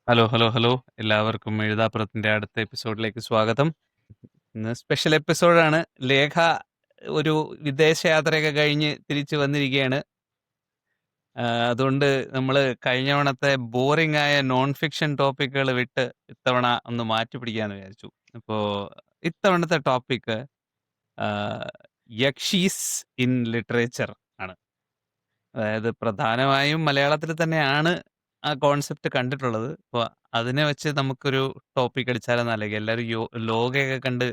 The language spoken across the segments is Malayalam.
Hello, hello, hello. എല്ലാവർക്കും എഴുതാപ്പുറത്തിന്റെ അടുത്ത എപ്പിസോഡിലേക്ക് സ്വാഗതം. ഇന്ന് സ്പെഷ്യൽ എപ്പിസോഡാണ്. ലേഖ ഒരു വിദേശയാത്രയൊക്കെ കഴിഞ്ഞ് തിരിച്ചു വന്നിരിക്കുകയാണ്. അതുകൊണ്ട് നമ്മള് കഴിഞ്ഞ തവണത്തെ ബോറിംഗ് ആയ നോൺ ഫിക്ഷൻ ടോപ്പിക്കുകൾ വിട്ട് ഇത്തവണ ഒന്ന് മാറ്റി പിടിക്കാന്ന് വിചാരിച്ചു. അപ്പോ ഇത്തവണത്തെ ടോപ്പിക് യക്ഷീസ് ഇൻ ലിറ്ററേച്ചർ ആണ്. അതായത് പ്രധാനമായും മലയാളത്തിൽ തന്നെയാണ് ആ കോൺസെപ്റ്റ് കണ്ടിട്ടുള്ളത്. അപ്പോൾ അതിനെ വെച്ച് നമുക്കൊരു ടോപ്പിക് അടിച്ചാലെന്ന് ആലോചിക്കുക. എല്ലാവരും ലോകയൊക്കെ കണ്ട്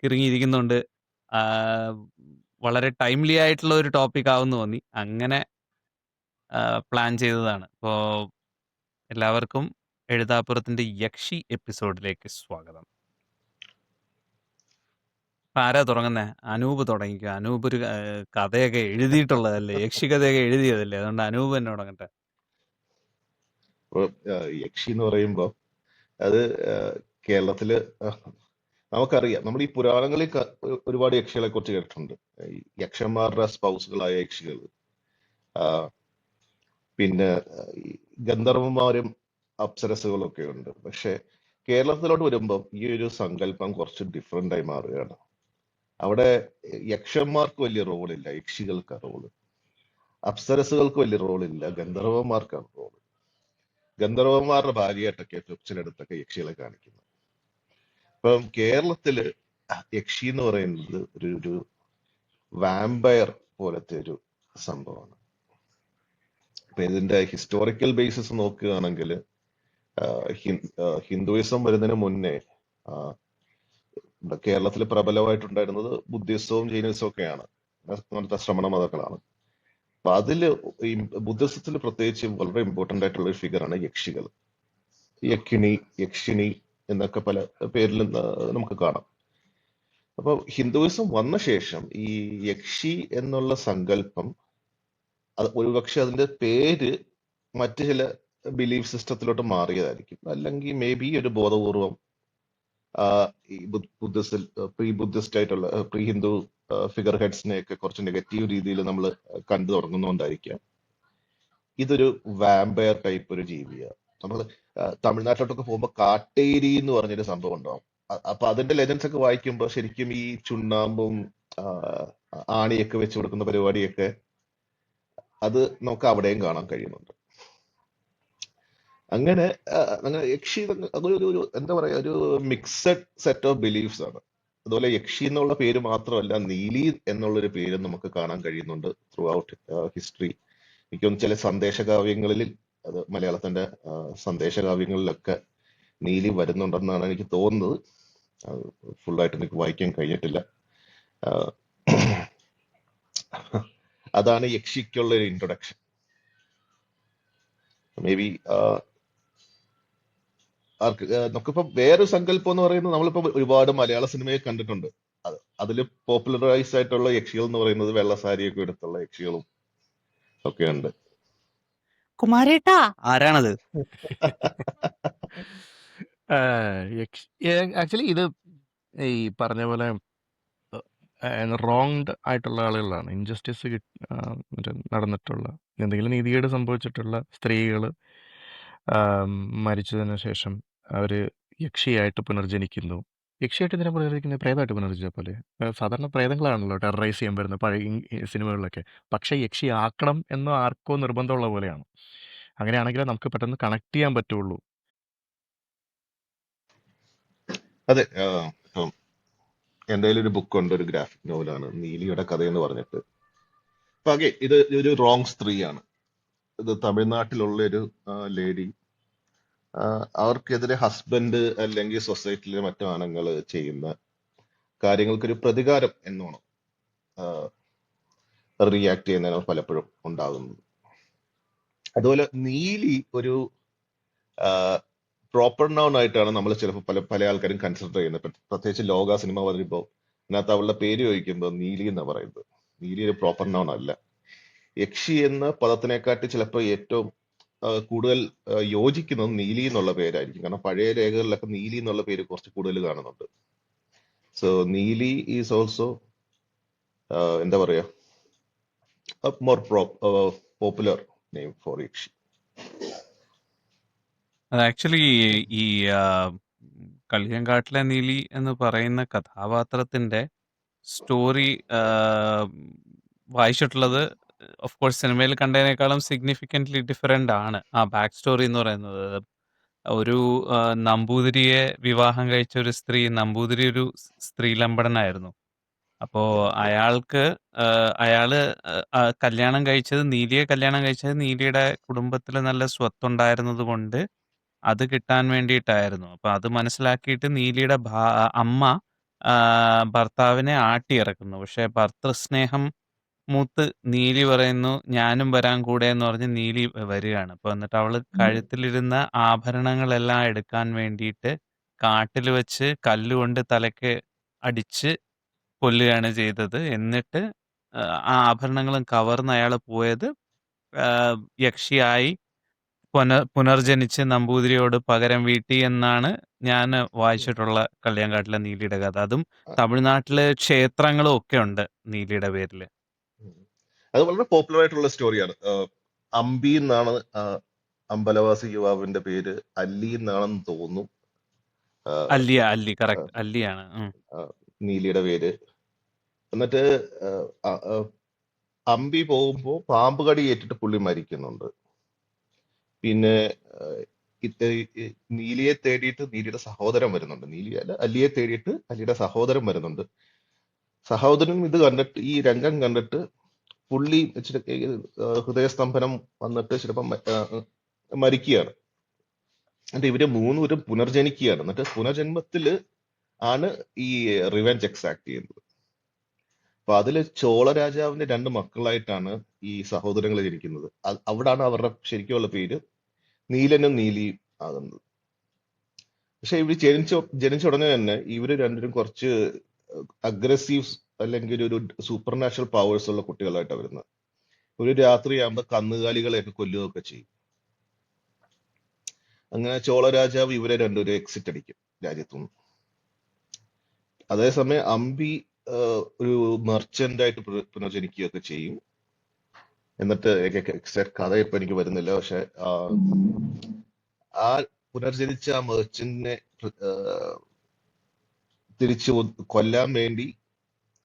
കിറുങ്ങിയിരിക്കുന്നുണ്ട്. വളരെ ടൈംലി ആയിട്ടുള്ള ഒരു ടോപ്പിക് ആവുമെന്ന് തോന്നി. അങ്ങനെ പ്ലാൻ ചെയ്തതാണ്. അപ്പോൾ എല്ലാവർക്കും എഴുതാപ്പുറത്തിന്റെ യക്ഷി എപ്പിസോഡിലേക്ക് സ്വാഗതം. ആരാ തുടങ്ങുന്നേ? അനൂപ് തുടങ്ങിക്കോ. അനൂപ് ഒരു കഥയൊക്കെ എഴുതിയിട്ടുള്ളതല്ലേ, യക്ഷി കഥയൊക്കെ എഴുതിയതല്ലേ, അതുകൊണ്ട് അനൂപ് തന്നെ തുടങ്ങട്ടെ. അപ്പോൾ യക്ഷി എന്ന് പറയുമ്പോൾ അത് കേരളത്തില് നമുക്കറിയാം, നമ്മൾ ഈ പുരാണങ്ങളിൽ ഒരുപാട് യക്ഷികളെ കുറിച്ച് കേട്ടിട്ടുണ്ട്. ഈ യക്ഷന്മാരുടെ സ്പൗസുകളായ യക്ഷികൾ, പിന്നെ ഈ ഗന്ധർവന്മാരും അപ്സരസുകളും ഒക്കെ ഉണ്ട്. പക്ഷെ കേരളത്തിലോട്ട് വരുമ്പോൾ ഈ ഒരു സങ്കല്പം കുറച്ച് ഡിഫറെന്റ് ആയി മാറുകയാണ്. അവിടെ യക്ഷന്മാർക്ക് വലിയ റോളില്ല, യക്ഷികൾക്ക് റോള്. അപ്സരസുകൾക്ക് വലിയ റോളില്ല, ഗന്ധർവന്മാർക്കാണ് റോള്. ഗന്ധർവന്മാരുടെ ഭാര്യയായിട്ടൊക്കെ ചിലയിടത്തൊക്കെ യക്ഷികളെ കാണിക്കുന്നു. ഇപ്പം കേരളത്തില് യക്ഷി എന്ന് പറയുന്നത് ഒരു വാമ്പയർ പോലത്തെ ഒരു സംഭവമാണ്. ഇപ്പൊ ഇതിന്റെ ഹിസ്റ്റോറിക്കൽ ബേസിസ് നോക്കുകയാണെങ്കിൽ ഹിന്ദുയിസം വരുന്നതിന് മുന്നേ കേരളത്തിൽ പ്രബലമായിട്ടുണ്ടായിരുന്നത് ബുദ്ധിസവും ജൈനിസവും ഒക്കെയാണ്, അങ്ങനത്തെ ശ്രമണ മതങ്ങളാണ്. അപ്പൊ അതില് ഈ ബുദ്ധിസത്തിൽ പ്രത്യേകിച്ച് വളരെ ഇമ്പോർട്ടന്റ് ആയിട്ടുള്ള ഒരു ഫിഗറാണ് യക്ഷികൾ. യക്കിണി, യക്ഷിണി എന്നൊക്കെ പല പേരിലും നമുക്ക് കാണാം. അപ്പൊ ഹിന്ദുയിസം വന്ന ശേഷം ഈ യക്ഷി എന്നുള്ള സങ്കല്പം, അത് ഒരുപക്ഷെ അതിന്റെ പേര് മറ്റു ചില ബിലീഫ് സിസ്റ്റത്തിലോട്ട് മാറിയതായിരിക്കും, അല്ലെങ്കിൽ മേ ബി ഒരു ബോധപൂർവം ഈ പ്രീ ബുദ്ധിസ്റ്റ് ആയിട്ടുള്ള പ്രീ ഹിന്ദു ഫിഗർ ഹെഡ്സിനെ ഒക്കെ കുറച്ച് നെഗറ്റീവ് രീതിയിൽ നമ്മൾ കണ്ടു തുടങ്ങുന്നോണ്ടായിരിക്കാം ഇതൊരു വാമ്പയർ ടൈപ്പ് ഒരു ജീവിയാണ്. നമ്മൾ തമിഴ്നാട്ടിലോട്ടൊക്കെ പോകുമ്പോൾ കാട്ടേരി എന്ന് പറഞ്ഞൊരു സംഭവം ഉണ്ടാവും. അപ്പൊ അതിന്റെ ലെജൻസ് ഒക്കെ വായിക്കുമ്പോൾ ശരിക്കും ഈ ചുണ്ണാമ്പും ആണിയൊക്കെ വെച്ച് കൊടുക്കുന്ന പരിപാടിയൊക്കെ അത് നമുക്ക് അവിടെയും കാണാൻ കഴിയുന്നുണ്ട്. അങ്ങനെ അങ്ങനെ യക്ഷി അതൊരു എന്താ പറയാ, ഒരു മിക്സഡ് സെറ്റ് ഓഫ് ബിലീഫ്സ് ആണ്. അതുപോലെ യക്ഷി എന്നുള്ള പേര് മാത്രമല്ല, നീലി എന്നുള്ളൊരു പേര് നമുക്ക് കാണാൻ കഴിയുന്നുണ്ട് ത്രൂ ഔട്ട് ഹിസ്റ്ററി. എനിക്കൊന്ന് ചില സന്ദേശകാവ്യങ്ങളിൽ, അത് മലയാളത്തിന്റെ സന്ദേശകാവ്യങ്ങളിലൊക്കെ നീലി വരുന്നുണ്ടെന്നാണ് എനിക്ക് തോന്നുന്നത്. അത് ഫുള്ളായിട്ട് എനിക്ക് വായിക്കാൻ കഴിഞ്ഞിട്ടില്ല. അതാണ് യക്ഷിക്കുള്ള ഒരു ഇൻട്രൊഡക്ഷൻ. മേ ബി നമുക്കിപ്പോ വേറൊരു സങ്കല്പം എന്ന് പറയുന്നത്, നമ്മളിപ്പോ ഒരുപാട് മലയാള സിനിമയെ കണ്ടിട്ടുണ്ട്. അതിൽ പോപ്പുലറൈസ് ആയിട്ടുള്ള യക്ഷികൾ എന്ന് പറയുന്നത് വെള്ള സാരിയൊക്കെ എടുത്തുള്ള യക്ഷികളും ഒക്കെ ഉണ്ട്. കുമാരേട്ടാ ആരാണത്? ആക്ച്വലി ഇത് ഈ പറഞ്ഞ പോലെ റോങ്ഡ് ആയിട്ടുള്ള ആളുകളാണ്. ഇൻജസ്റ്റിസ് മറ്റേ നടന്നിട്ടുള്ള, എന്തെങ്കിലും നീതികേട് സംഭവിച്ചിട്ടുള്ള സ്ത്രീകൾ മരിച്ചതിന് ശേഷം അവർ യക്ഷിയായിട്ട് പുനർജനിക്കുന്നു. യക്ഷിയായിട്ട് ഇതിനെ പുനർജനിക്കുന്നത് പ്രേതമായിട്ട് പുനർജനിച്ച പോലെ. സാധാരണ പ്രേതങ്ങളാണല്ലോ ടെററൈസ് ചെയ്യാൻ വരുന്നത് പഴയ സിനിമകളിലൊക്കെ. പക്ഷേ യക്ഷി ആക്കണം എന്നോ ആർക്കോ നിർബന്ധമുള്ള പോലെയാണ്. അങ്ങനെയാണെങ്കിലേ നമുക്ക് പെട്ടെന്ന് കണക്ട് ചെയ്യാൻ പറ്റുള്ളൂ. അതെ. എൻ്റെ കയ്യിൽ ഒരു ബുക്കുണ്ട്, ഒരു ഗ്രാഫിക് നോവലാണ്, നീലിയുടെ കഥയെന്ന് പറഞ്ഞിട്ട്. അപ്പൊ അതെ, ഇത് ഒരു റോങ് സ്ത്രീയാണ്. ഇത് തമിഴ്നാട്ടിലുള്ള ഒരു ലേഡി. അവർക്കെതിരെ ഹസ്ബൻഡ് അല്ലെങ്കിൽ സൊസൈറ്റിയിലെ മറ്റു ആണുങ്ങൾ ചെയ്യുന്ന കാര്യങ്ങൾക്കൊരു പ്രതികാരം എന്നോണം റിയാക്ട് ചെയ്യുന്നതിന് പലപ്പോഴും ഉണ്ടാകുന്നത്. അതുപോലെ നീലി ഒരു പ്രോപ്പർ നൗൺ ആയിട്ടാണ് നമ്മൾ ചിലപ്പോൾ പല ആൾക്കാരും കൺസിഡർ ചെയ്യുന്നത്. പ്രത്യേകിച്ച് ലോക സിനിമ വരുമ്പോൾ അതിനകത്ത് അവളുടെ പേര് ചോദിക്കുമ്പോൾ നീലി എന്നാ പറയുന്നത്. നീലി ഒരു പ്രോപ്പർ നൗൺ അല്ല. യക്ഷി എന്ന പദത്തിനെക്കാട്ടി ചിലപ്പോൾ ഏറ്റവും കൂടുതൽ യോജിക്കുന്നത് നീലി എന്നുള്ള പേരായിരിക്കും. കാരണം പഴയ രേഖകളിലൊക്കെ നീലി എന്നുള്ള പേര് കുറച്ച് കൂടുതൽ കാണുന്നുണ്ട്. സോ നീലി ഈസ് ഓൾസോ എന്താ പറയാ, മോർ പോപ്പുലർ നെയിം ഫോർ യക്ഷി. അത് ആക്ച്വലി ഈ ആ, കളിയങ്കാട്ടിലെ നീലി എന്ന് പറയുന്ന കഥാപാത്രത്തിന്റെ സ്റ്റോറി വായിച്ചിട്ടുള്ളത് ഓഫ് കോഴ്സ് സിനിമയിൽ കണ്ടതിനേക്കാളും സിഗ്നിഫിക്കൻ്റ്ലി ഡിഫറെൻ്റ് ആണ് ആ ബാക്ക് സ്റ്റോറി എന്ന് പറയുന്നത്. ഒരു നമ്പൂതിരിയെ വിവാഹം കഴിച്ച ഒരു സ്ത്രീ, നമ്പൂതിരി ഒരു സ്ത്രീലമ്പടനായിരുന്നു. അപ്പോ ഓക്കെ. അയാൾക്ക് അയാള് കല്യാണം കഴിച്ചത്, നീലിയെ കല്യാണം കഴിച്ചത് നീലിയുടെ കുടുംബത്തിൽ നല്ല സ്വത്തുണ്ടായിരുന്നത് കൊണ്ട് അത് കിട്ടാൻ വേണ്ടിയിട്ടായിരുന്നു. അപ്പൊ അത് മനസ്സിലാക്കിയിട്ട് നീലിയുടെ അമ്മ ഭർത്താവിനെ ആട്ടിയിറക്കുന്നു. പക്ഷെ ഭർതൃസ്നേഹം മൂത്ത് നീലി പറയുന്നു ഞാനും വരാൻ കൂടെ എന്ന് പറഞ്ഞ് നീലി വരികയാണ്. അപ്പൊ എന്നിട്ട് അവള് കഴുത്തിലിരുന്ന ആഭരണങ്ങളെല്ലാം എടുക്കാൻ വേണ്ടിയിട്ട് കാട്ടിൽ വെച്ച് കല്ലുകൊണ്ട് തലയ്ക്ക് അടിച്ച് കൊല്ലുകയാണ് ചെയ്തത്. എന്നിട്ട് ആ ആഭരണങ്ങളും കവർന്ന് അയാള് പോയത് യക്ഷിയായി പുനർജനിച്ച് നമ്പൂതിരിയോട് പകരം വീട്ടി എന്നാണ് ഞാന് വായിച്ചിട്ടുള്ള കള്ളിയങ്കാട്ടിലെ നീലിയുടെ കഥ. അതും തമിഴ്നാട്ടില് ക്ഷേത്രങ്ങളും ഒക്കെ ഉണ്ട് നീലിയുടെ പേരില്. അത് വളരെ പോപ്പുലർ ആയിട്ടുള്ള സ്റ്റോറിയാണ്. അമ്പി എന്നാണ് അമ്പലവാസി യുവാവിന്റെ പേര്. അല്ലി എന്നാണെന്ന് തോന്നുന്നു അല്ലി ആ, കറക്റ്റ് അല്ലിയാണ്. നീലിയുടെ പേര്. എന്നിട്ട് അമ്പി പോകുമ്പോ പാമ്പ് കടി ഏറ്റിട്ട് പുള്ളി മരിക്കുന്നുണ്ട്. പിന്നെ നീലിയെ തേടിയിട്ട് നീലിയുടെ സഹോദരൻ വരുന്നുണ്ട്. നീലിയല്ല, അല്ലിയെ തേടിയിട്ട് അല്ലിയുടെ സഹോദരൻ വരുന്നുണ്ട്. സഹോദരൻ ഇത് കണ്ടിട്ട്, ഈ രംഗം കണ്ടിട്ട് പുള്ളി ഇച്ചിരി ഹൃദയസ്തംഭനം വന്നിട്ട് ചിലപ്പം മരിക്കുകയാണ്. എന്നിട്ട് ഇവര് മൂന്നുപേരും പുനർജനിക്കുകയാണ്. എന്നിട്ട് പുനർജന്മത്തില് ആണ് ഈ റിവെഞ്ച് എക്സാക്ട് ചെയ്യുന്നത്. അപ്പൊ അതില് ചോള രാജാവിന്റെ 2 മക്കളായിട്ടാണ് ഈ സഹോദരങ്ങൾ ജനിക്കുന്നത്. അവിടാണ് അവരുടെ ശരിക്കുള്ള പേര് നീലനും നീലിയും ആകുന്നത്. പക്ഷെ ഇവര് ജനിച്ച ഉടനെ തന്നെ ഇവര് രണ്ടുപേരും കുറച്ച് അഗ്രസീവ് അല്ലെങ്കിൽ ഒരു സൂപ്പർ നാച്ചുറൽ പവേഴ്സ് ഉള്ള കുട്ടികളായിട്ടാണ് വരുന്നത്. ഒരു രാത്രിയാകുമ്പോ കന്നുകാലികളെയൊക്കെ കൊല്ലുകയൊക്കെ ചെയ്യും. അങ്ങനെ ചോള രാജാവ് ഇവരെ രണ്ടുപേരും എക്സിറ്റ് അടിക്കും രാജ്യത്തുനിന്ന്. അതേസമയം അമ്പി ഒരു മെർച്ചന്റ് ആയിട്ട് പുനർജനിക്കുകയൊക്കെ ചെയ്യും. എന്നിട്ട് എക്സാക്ട് കഥ ഇപ്പൊ എനിക്ക് വരുന്നില്ല. പക്ഷെ ആ പുനർജനിച്ച ആ മെർച്ചന്റിനെ തിരിച്ചു കൊല്ലാൻ വേണ്ടി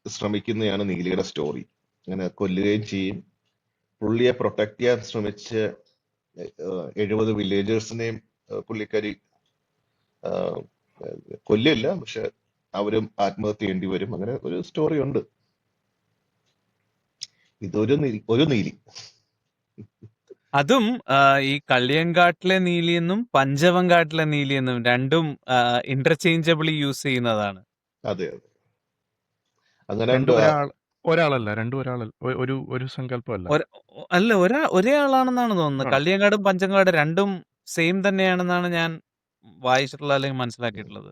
ശ്രമിക്കുന്നതാണ് നീലിയുടെ സ്റ്റോറി. അങ്ങനെ കൊല്ലുകയും ചെയ്യും. പുള്ളിയെ പ്രൊട്ടക്ട് ചെയ്യാൻ ശ്രമിച്ച 70 വില്ലേജേഴ്സിനെയും പുള്ളിക്കാരി കൊല്ലില്ല, പക്ഷെ അവരും ആത്മഹത്യ ചെയ്യേണ്ടി വരും. അങ്ങനെ ഒരു സ്റ്റോറി ഉണ്ട്. ഇതൊരു നീലി. അതും ഈ കള്ളിയങ്കാട്ടിലെ നീലി എന്നും പഞ്ചവങ്കാട്ടിലെ നീലി എന്നും രണ്ടും ഇന്റർചേഞ്ചബിളി യൂസ് ചെയ്യുന്നതാണ്. അതെ അതെ. അങ്ങനെ രണ്ടും ഒരാളല്ല, രണ്ടും ഒരാളല്ല, ഒരു സങ്കല്പമല്ല. അല്ല ഒരേ ആളാണെന്നാണ് തോന്നുന്നത്. കള്ളിയങ്കാടും പഞ്ചവങ്കാട് രണ്ടും സെയിം തന്നെയാണെന്നാണ് ഞാൻ വായിച്ചിട്ടുള്ളത് അല്ലെങ്കിൽ മനസ്സിലാക്കിയിട്ടുള്ളത്.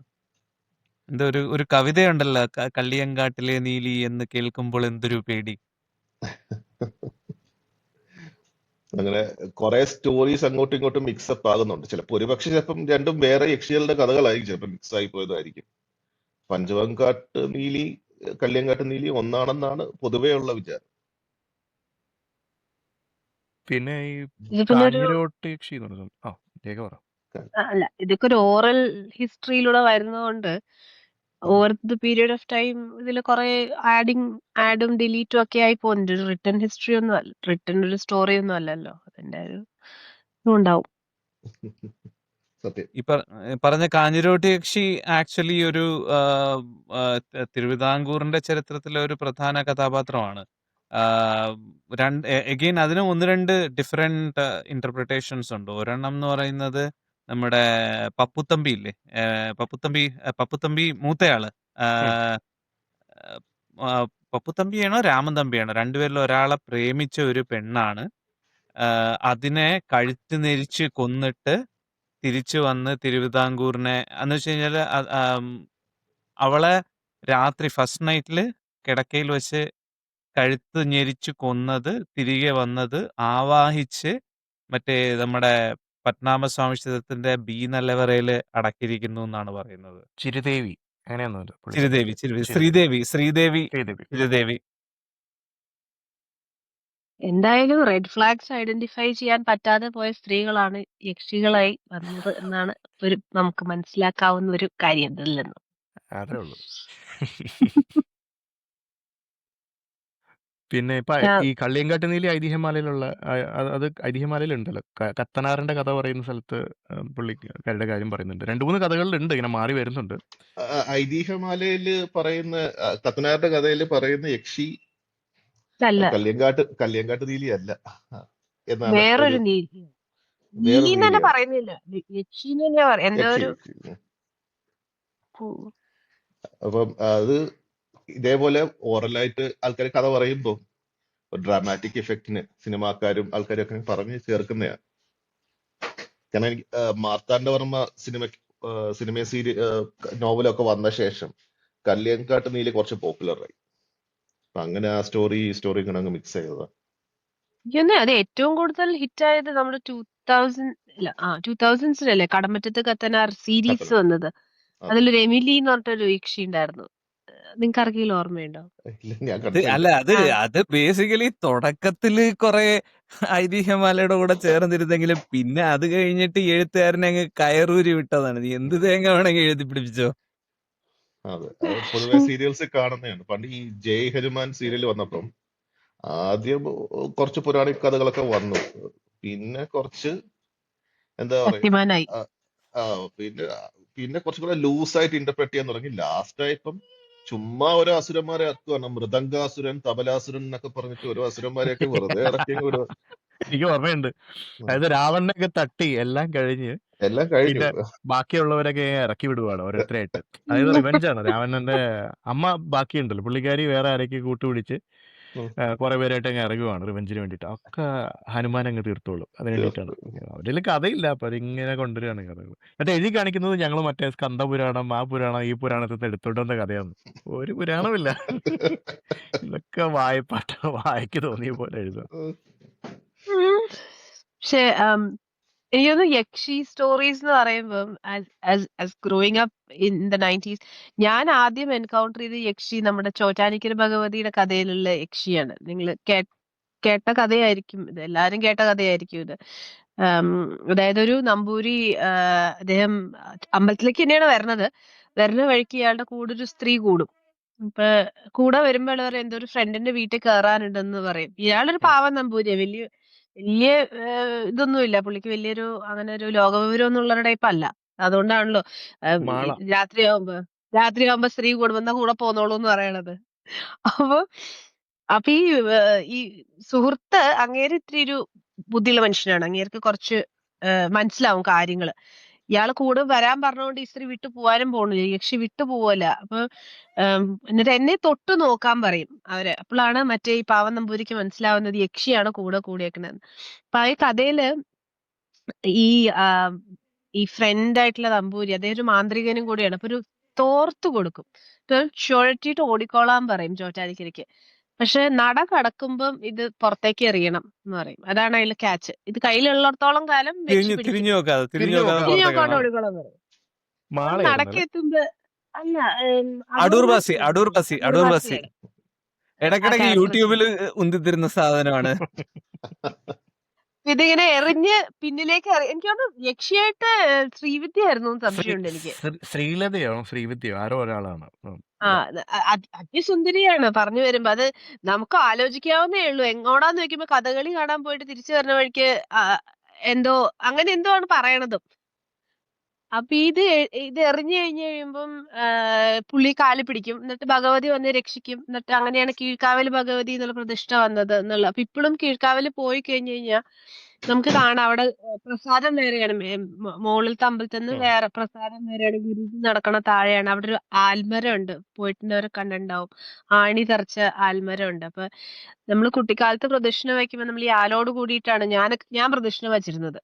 എന്താ ഒരു കവിതയുണ്ടല്ലോ, കള്ളിയങ്കാട്ടിലെ നീലി എന്ന് കേൾക്കുമ്പോൾ എന്തൊരു പേടി. അങ്ങനെ കുറെ സ്റ്റോറീസ് അങ്ങോട്ടും ഇങ്ങോട്ടും മിക്സപ്പ് ആകുന്നുണ്ട്. ചിലപ്പം രണ്ടും വേറെ യക്ഷികളുടെ കഥകളായിരിക്കും, ചിലപ്പോൾ മിക്സ് ആയി പോയതായിരിക്കും. പഞ്ചവങ്കാട്ട് നീലി കള്ളിയങ്കാട്ട് നീലി ഒന്നാണെന്നാണ് പൊതുവേ ഉള്ള വിചാരം. പിന്നെ ഈ ഇതിപ്പോ ഒരു കാഞ്ഞിരോട്ട് യക്ഷി എന്ന് പറയുന്നത് രേഖ പറ. അല്ല, ഇതൊക്കെ ഒരു ഓറൽ ഹിസ്റ്ററിയിലൂടെ വരുന്നതുകൊണ്ട് over the period of time ഇതിൽ കുറെ ആഡും ഡിലീറ്റും ഒക്കെ ആയി പോകുന്നുണ്ട്. ഒരു റിട്ടൺ ഹിസ്റ്ററി ഒന്നും അല്ല, റിട്ടൺ ഒരു സ്റ്റോറി ഒന്നും അല്ലല്ലോ. അതിന്റെ ഒരു ഇതുണ്ടാവും. സത്യം. ഈ പറഞ്ഞ കാഞ്ഞിരോട്ട് യക്ഷി ആക്ച്വലി ഒരു തിരുവിതാംകൂറിന്റെ ചരിത്രത്തിലെ ഒരു പ്രധാന കഥാപാത്രമാണ്. എഗെയിൻ അതിന് 1-2 ഡിഫറെന്റ് ഇന്റർപ്രിട്ടേഷൻസ് ഉണ്ട്. ഒരെണ്ണം എന്ന് പറയുന്നത് നമ്മുടെ പപ്പുത്തമ്പി ഇല്ലേ, പപ്പുത്തമ്പി മൂത്തയാള്, പപ്പുത്തമ്പിയാണോ രാമൻ തമ്പിയാണോ, രണ്ടുപേരിൽ ഒരാളെ പ്രേമിച്ച ഒരു പെണ്ണാണ്. അതിനെ കഴുത്ത് നെരിച്ച് കൊന്നിട്ട് തിരിച്ചു വന്ന് തിരുവിതാംകൂറിനെ എന്ന് വെച്ച് കഴിഞ്ഞാല് അവളെ രാത്രി ഫസ്റ്റ് നൈറ്റില് കിടക്കയിൽ വെച്ച് കഴുത്ത് ഞെരിച്ചു കൊന്നത്, തിരികെ വന്നത് ആവാഹിച്ച് മറ്റേ നമ്മുടെ പത്മനാഭസ്വാമി ക്ഷേത്രത്തിന്റെ ബി നിലവറയില് അടക്കിയിരിക്കുന്നു എന്നാണ് പറയുന്നത്. ചിരുദേവി അങ്ങനെയൊന്നുമല്ല. ശ്രീദേവി. എന്തായാലും റെഡ് ഫ്ലാഗ്സ് ഐഡന്റിഫൈ ചെയ്യാൻ പറ്റാതെ പോയ സ്ത്രീകളാണ് യക്ഷികളായി വന്നത് എന്നാണ് നമുക്ക് മനസ്സിലാക്കാവുന്ന ഒരു കാര്യം ഇതിൽ നിന്ന്. അതേ ഉള്ളൂ. പിന്നെ ഇപ്പൊ ആ, ഈ കള്ളിയങ്കാട്ട് നീലി ഐതിഹ്യമാലയിലുള്ള അത് ഐതിഹ്യമാലയിലുണ്ടല്ലോ, കത്തനാറിന്റെ കഥ പറയുന്ന സ്ഥലത്ത് പുള്ളിക്കാരുടെ കാര്യം പറയുന്നുണ്ട്. 2-3 കഥകളിലുണ്ട്, ഇങ്ങനെ മാറി വരുന്നുണ്ട്. ഐതിഹ്യമാലയില് പറയുന്ന കത്തനാരുടെ കഥയിൽ പറയുന്ന യക്ഷി അല്ല കല്യങ്കാട്ട് നീലി അല്ല എന്നാണ് ഒരു വേറൊരു നീലി വേറൊരു നീലി തന്നെ നീലിയാണ് പറയുന്നില്ല, യക്ഷി തന്നെ പറയാം. എന്തോ യക്ഷി. ഒരു അപ്പം അത് ഇതേപോലെ ഓറലായിട്ട് ആൾക്കാർ കഥ പറയുമ്പോ ഡ്രാമാറ്റിക് എഫക്റ്റിന് സിനിമാക്കാരും ആൾക്കാരും ഒക്കെ പറഞ്ഞ് ചേർക്കുന്നതാണ്. കാരണം എനിക്ക് മാർത്താണ്ഡവർമ്മ സിനിമ നോവലൊക്കെ വന്ന ശേഷം കല്യങ്കാട്ട് നീലി കുറച്ച് പോപ്പുലറായി. അപ്പൊ അങ്ങനെ ആ സ്റ്റോറി ഇങ്ങനെ അങ്ങ് മിക്സ് ചെയ്തതാ. അത് ഏറ്റവും കൂടുതൽ ഹിറ്റ് ആയത് നമ്മുടെ 2000s കടമറ്റത്ത് കത്തനാർ സീരീസ് കത്തനാർ. വന്നത്. അതെ. അതിലൊരു എമിലി എന്ന് പറഞ്ഞിട്ടൊരു യക്ഷി ഉണ്ടായിരുന്നു. നിങ്ങൾക്ക് ആർക്കെങ്കിലും ഓർമ്മയുണ്ടോ? ഇല്ല, ഞാൻ അത് കണ്ടിട്ടില്ല. അല്ല അത് ആ. അത് ബേസിക്കലി തുടക്കത്തില് കുറെ ഐതിഹ്യമാലയുടെ കൂടെ ചേർന്നിരുന്നെങ്കിലും പിന്നെ അത് കഴിഞ്ഞിട്ട് എഴുത്തുകാരനെ അങ്ങ് കയറൂരി വിട്ടതാണ്. നീ എന്ത് തേങ്ങ വേണമെങ്കിൽ എഴുതി പിടിപ്പിച്ചോ. അതെ, അത് പൊതുവെ സീരിയൽസ് കാണുന്നതാണ്. പണ്ട് ഈ ജയ് ഹനുമാൻ സീരിയൽ വന്നപ്പം ആദ്യം കുറച്ച് പൗരാണിക കഥകളൊക്കെ വന്നു. പിന്നെ കുറച്ച് എന്താ പറയാ ശക്തിമാനായി. പിന്നെ കുറച്ചും കൂടെ ലൂസായിട്ട് ഇന്റർപ്രറ്റ് ചെയ്യാൻ തുടങ്ങി. ലാസ്റ്റ് ആയപ്പം ചുമ്മാ ഓരോ അസുരന്മാരെ ഇറക്കുവാണ്. മൃദംഗാസുരൻ, തബലാസുരൻ എന്നൊക്കെ പറഞ്ഞിട്ട് ഓരോ അസുരന്മാരെയൊക്കെ വെറുതെ ഇറക്കി ഒരു എനിക്ക് ഓർമ്മയുണ്ട്. അതായത് രാവണനൊക്കെ തട്ടി എല്ലാം കഴിഞ്ഞ് എല്ലാം കഴിഞ്ഞു. പിന്നെ ബാക്കിയുള്ളവരൊക്കെ ഇറക്കി വിടുവാണ് ഓരോരുത്തരായിട്ട്. അതായത് റിവെഞ്ചാണ്. രാവണന്റെ അമ്മ ബാക്കിയുണ്ടല്ലോ, പുള്ളിക്കാരി വേറെ ആരൊക്കെ കൂട്ടുപിടിച്ച് ഉം. കുറെ പേരായിട്ട് അങ്ങ് ഇറങ്ങുവാണ് റിവെഞ്ചിന് വേണ്ടിയിട്ട്. ഒക്കെ ഹനുമാൻ അങ്ങ് തീർത്തോളും. അതിന് വേണ്ടിയിട്ടാണ്. അവരിൽ കഥയില്ല, അപ്പൊ അതിങ്ങനെ കൊണ്ടുവരികയാണ് കഥകൾ. മറ്റേ എഴുതി കാണിക്കുന്നത് ഞങ്ങൾ മറ്റേ സ്കന്ദപുരാണം, ആ പുരാണം, ഈ പുരാണത്തിൽ എടുത്തോണ്ട് വന്ന കഥയാണ്. ഒരു പുരാണമില്ല. ഇതൊക്കെ വായിക്ക് തോന്നിയ പോലെ എഴുതാം. പക്ഷെ എനിക്ക് തോന്നുന്നു യക്ഷി സ്റ്റോറീസ് എന്ന് പറയുമ്പം growing up in the 90s ഞാൻ ആദ്യം എൻകൗണ്ടർ ചെയ്ത യക്ഷി നമ്മുടെ ചോറ്റാനിക്കര ഭഗവതിയുടെ കഥയിലുള്ള യക്ഷിയാണ്. നിങ്ങൾ കേട്ട കഥയായിരിക്കും ഇത്, എല്ലാരും കേട്ട കഥയായിരിക്കും ഇത്. അതായത് ഒരു നമ്പൂരി, അദ്ദേഹം അമ്പലത്തിലേക്ക് തന്നെയാണ് വരുന്ന വഴിക്ക് ഇയാളുടെ കൂടെ ഒരു സ്ത്രീ കൂടും. ഇപ്പൊ കൂടെ വരുമ്പോൾ പറയും എന്തോ ഒരു ഫ്രണ്ടിന്റെ വീട്ടിൽ കയറാനുണ്ടെന്ന് പറയും. ഇയാളൊരു പാവം നമ്പൂരിയാ, വലിയ വലിയ ഇതൊന്നുമില്ല പുള്ളിക്ക്, വലിയൊരു അങ്ങനെ ഒരു ലോകവിവരം ഒന്നും ഉള്ള ടൈപ്പ് അല്ല. അതുകൊണ്ടാണല്ലോ മാള. രാത്രിയാവുമ്പോ സ്ത്രീ കൂടുമ്പോ കൂടെ പോന്നോളൂ എന്ന് പറയണത്. അപ്പൊ അപ്പൊ ഈ സുഹൃത്ത് അങ്ങേര് ഇത്തിരി ഒരു ബുദ്ധിയുള്ള മനുഷ്യനാണ്. അങ്ങേർക്ക് കുറച്ച് മനസ്സിലാവും കാര്യങ്ങള്. ഇയാള് കൂടെ വരാൻ പറഞ്ഞുകൊണ്ട് ഈ സ്ത്രീ വിട്ടു പോവാനും പോണില്ല, യക്ഷി വിട്ടു പോവല്ല. അപ്പൊ എന്നിട്ട് എന്നെ തൊട്ടു നോക്കാൻ പറയും അവര്. അപ്പോഴാണ് മറ്റേ ഈ പാവം നമ്പൂരിക്ക് മനസ്സിലാവുന്നത് യക്ഷിയാണ് കൂടെ കൂടിയേക്കണെന്ന്. അപ്പൊ ആ കഥയില് ഈ ഈ ഫ്രണ്ട് ആയിട്ടുള്ള നമ്പൂരി അദ്ദേഹം ഒരു മാന്ത്രികനും കൂടിയാണ്. അപ്പൊ ഒരു തോർത്ത് കൊടുക്കും, ചുഴറ്റിയിട്ട് ഓടിക്കോളാൻ പറയും ചോറ്റാനിക്കരയ്ക്ക്. പക്ഷെ നട കടക്കുമ്പം ഇത് പുറത്തേക്ക് എറിയണം എന്ന് പറയും. അതാണ് അതിൽ ക്യാച്ച്. ഇത് കയ്യിലുള്ളിടത്തോളം കാലം യക്ഷി പിടിക്കും. തിരിഞ്ഞു നോക്കാതെ തിരിഞ്ഞു നോക്കാതെ തിരിഞ്ഞു പുറത്തേക്ക് നോക്കാണ്ട് ഇടണം. ഓടിക്കോളാൻ പറയും. മാളയായിരുന്നു നടക്ക് അല്ലേ? എത്തുമ്പോ അല്ല, അടൂർ ബാസി അടൂർ ബാസിയാണ് ആ ഇടയ്ക്കിടയ്ക്ക് ക്യാരക്ടർ. യൂട്യൂബിൽ ഉന്തിത്തിരുന്ന സാധനമാണ്. ഇതിങ്ങനെ എറിഞ്ഞ് പിന്നിലേക്ക് എനിക്ക് തോന്നുന്നു യക്ഷിയായിട്ട് ശ്രീവിദ്യ ആയിരുന്നു എന്ന് സംശയമുണ്ട് എനിക്ക്. ശ്രീലതയോ ശ്രീവിദ്യയോ ആരോ ഒരാളാണ്. ആ അതിസുന്ദരിയാണ് പറഞ്ഞു വരുമ്പോ. അത് നമുക്ക് ആലോചിക്കാവുന്നേ ഉള്ളൂ. എങ്ങോടാന്ന് വെക്കുമ്പോ കഥകളി കാണാൻ പോയിട്ട് തിരിച്ചു വരുന്ന വഴിക്ക് എന്തോ അങ്ങനെ എന്തോ ആണ് പറയണതും. അപ്പൊ ഇത് എറിഞ്ഞു കഴിഞ്ഞ് കഴിയുമ്പം പുള്ളി കാല് പിടിക്കും, എന്നിട്ട് ഭഗവതി വന്ന് രക്ഷിക്കും. എന്നിട്ട് അങ്ങനെയാണ് കീഴ്ക്കാവല് ഭഗവതി എന്നുള്ള പ്രതിഷ്ഠ വന്നത് എന്നുള്ള. അപ്പൊ ഇപ്പോഴും കീഴ്ക്കാവല് പോയി കഴിഞ്ഞു കഴിഞ്ഞാൽ നമുക്ക് കാണാം അവിടെ പ്രസാദം വേറെയാണ്. മുകളിലത്തെ അമ്പലത്തിൽ നിന്ന് വേറെ പ്രസാദം വേറെയാണ്. ഗുരുജി നടക്കണ താഴെയാണ്. അവിടെ ഒരു ആൽമരം ഉണ്ട്, പോയിട്ടുള്ളവരെ കണ്ടിട്ടുണ്ടാവും. ആണി തറച്ച ആൽമരം ഉണ്ട്. അപ്പൊ നമ്മൾ കുട്ടിക്കാലത്ത് പ്രദക്ഷിണ വയ്ക്കുമ്പോ നമ്മൾ ഈ ആലോട് കൂടിയിട്ടാണ് ഞാൻ പ്രദക്ഷിണ വച്ചിരുന്നത്.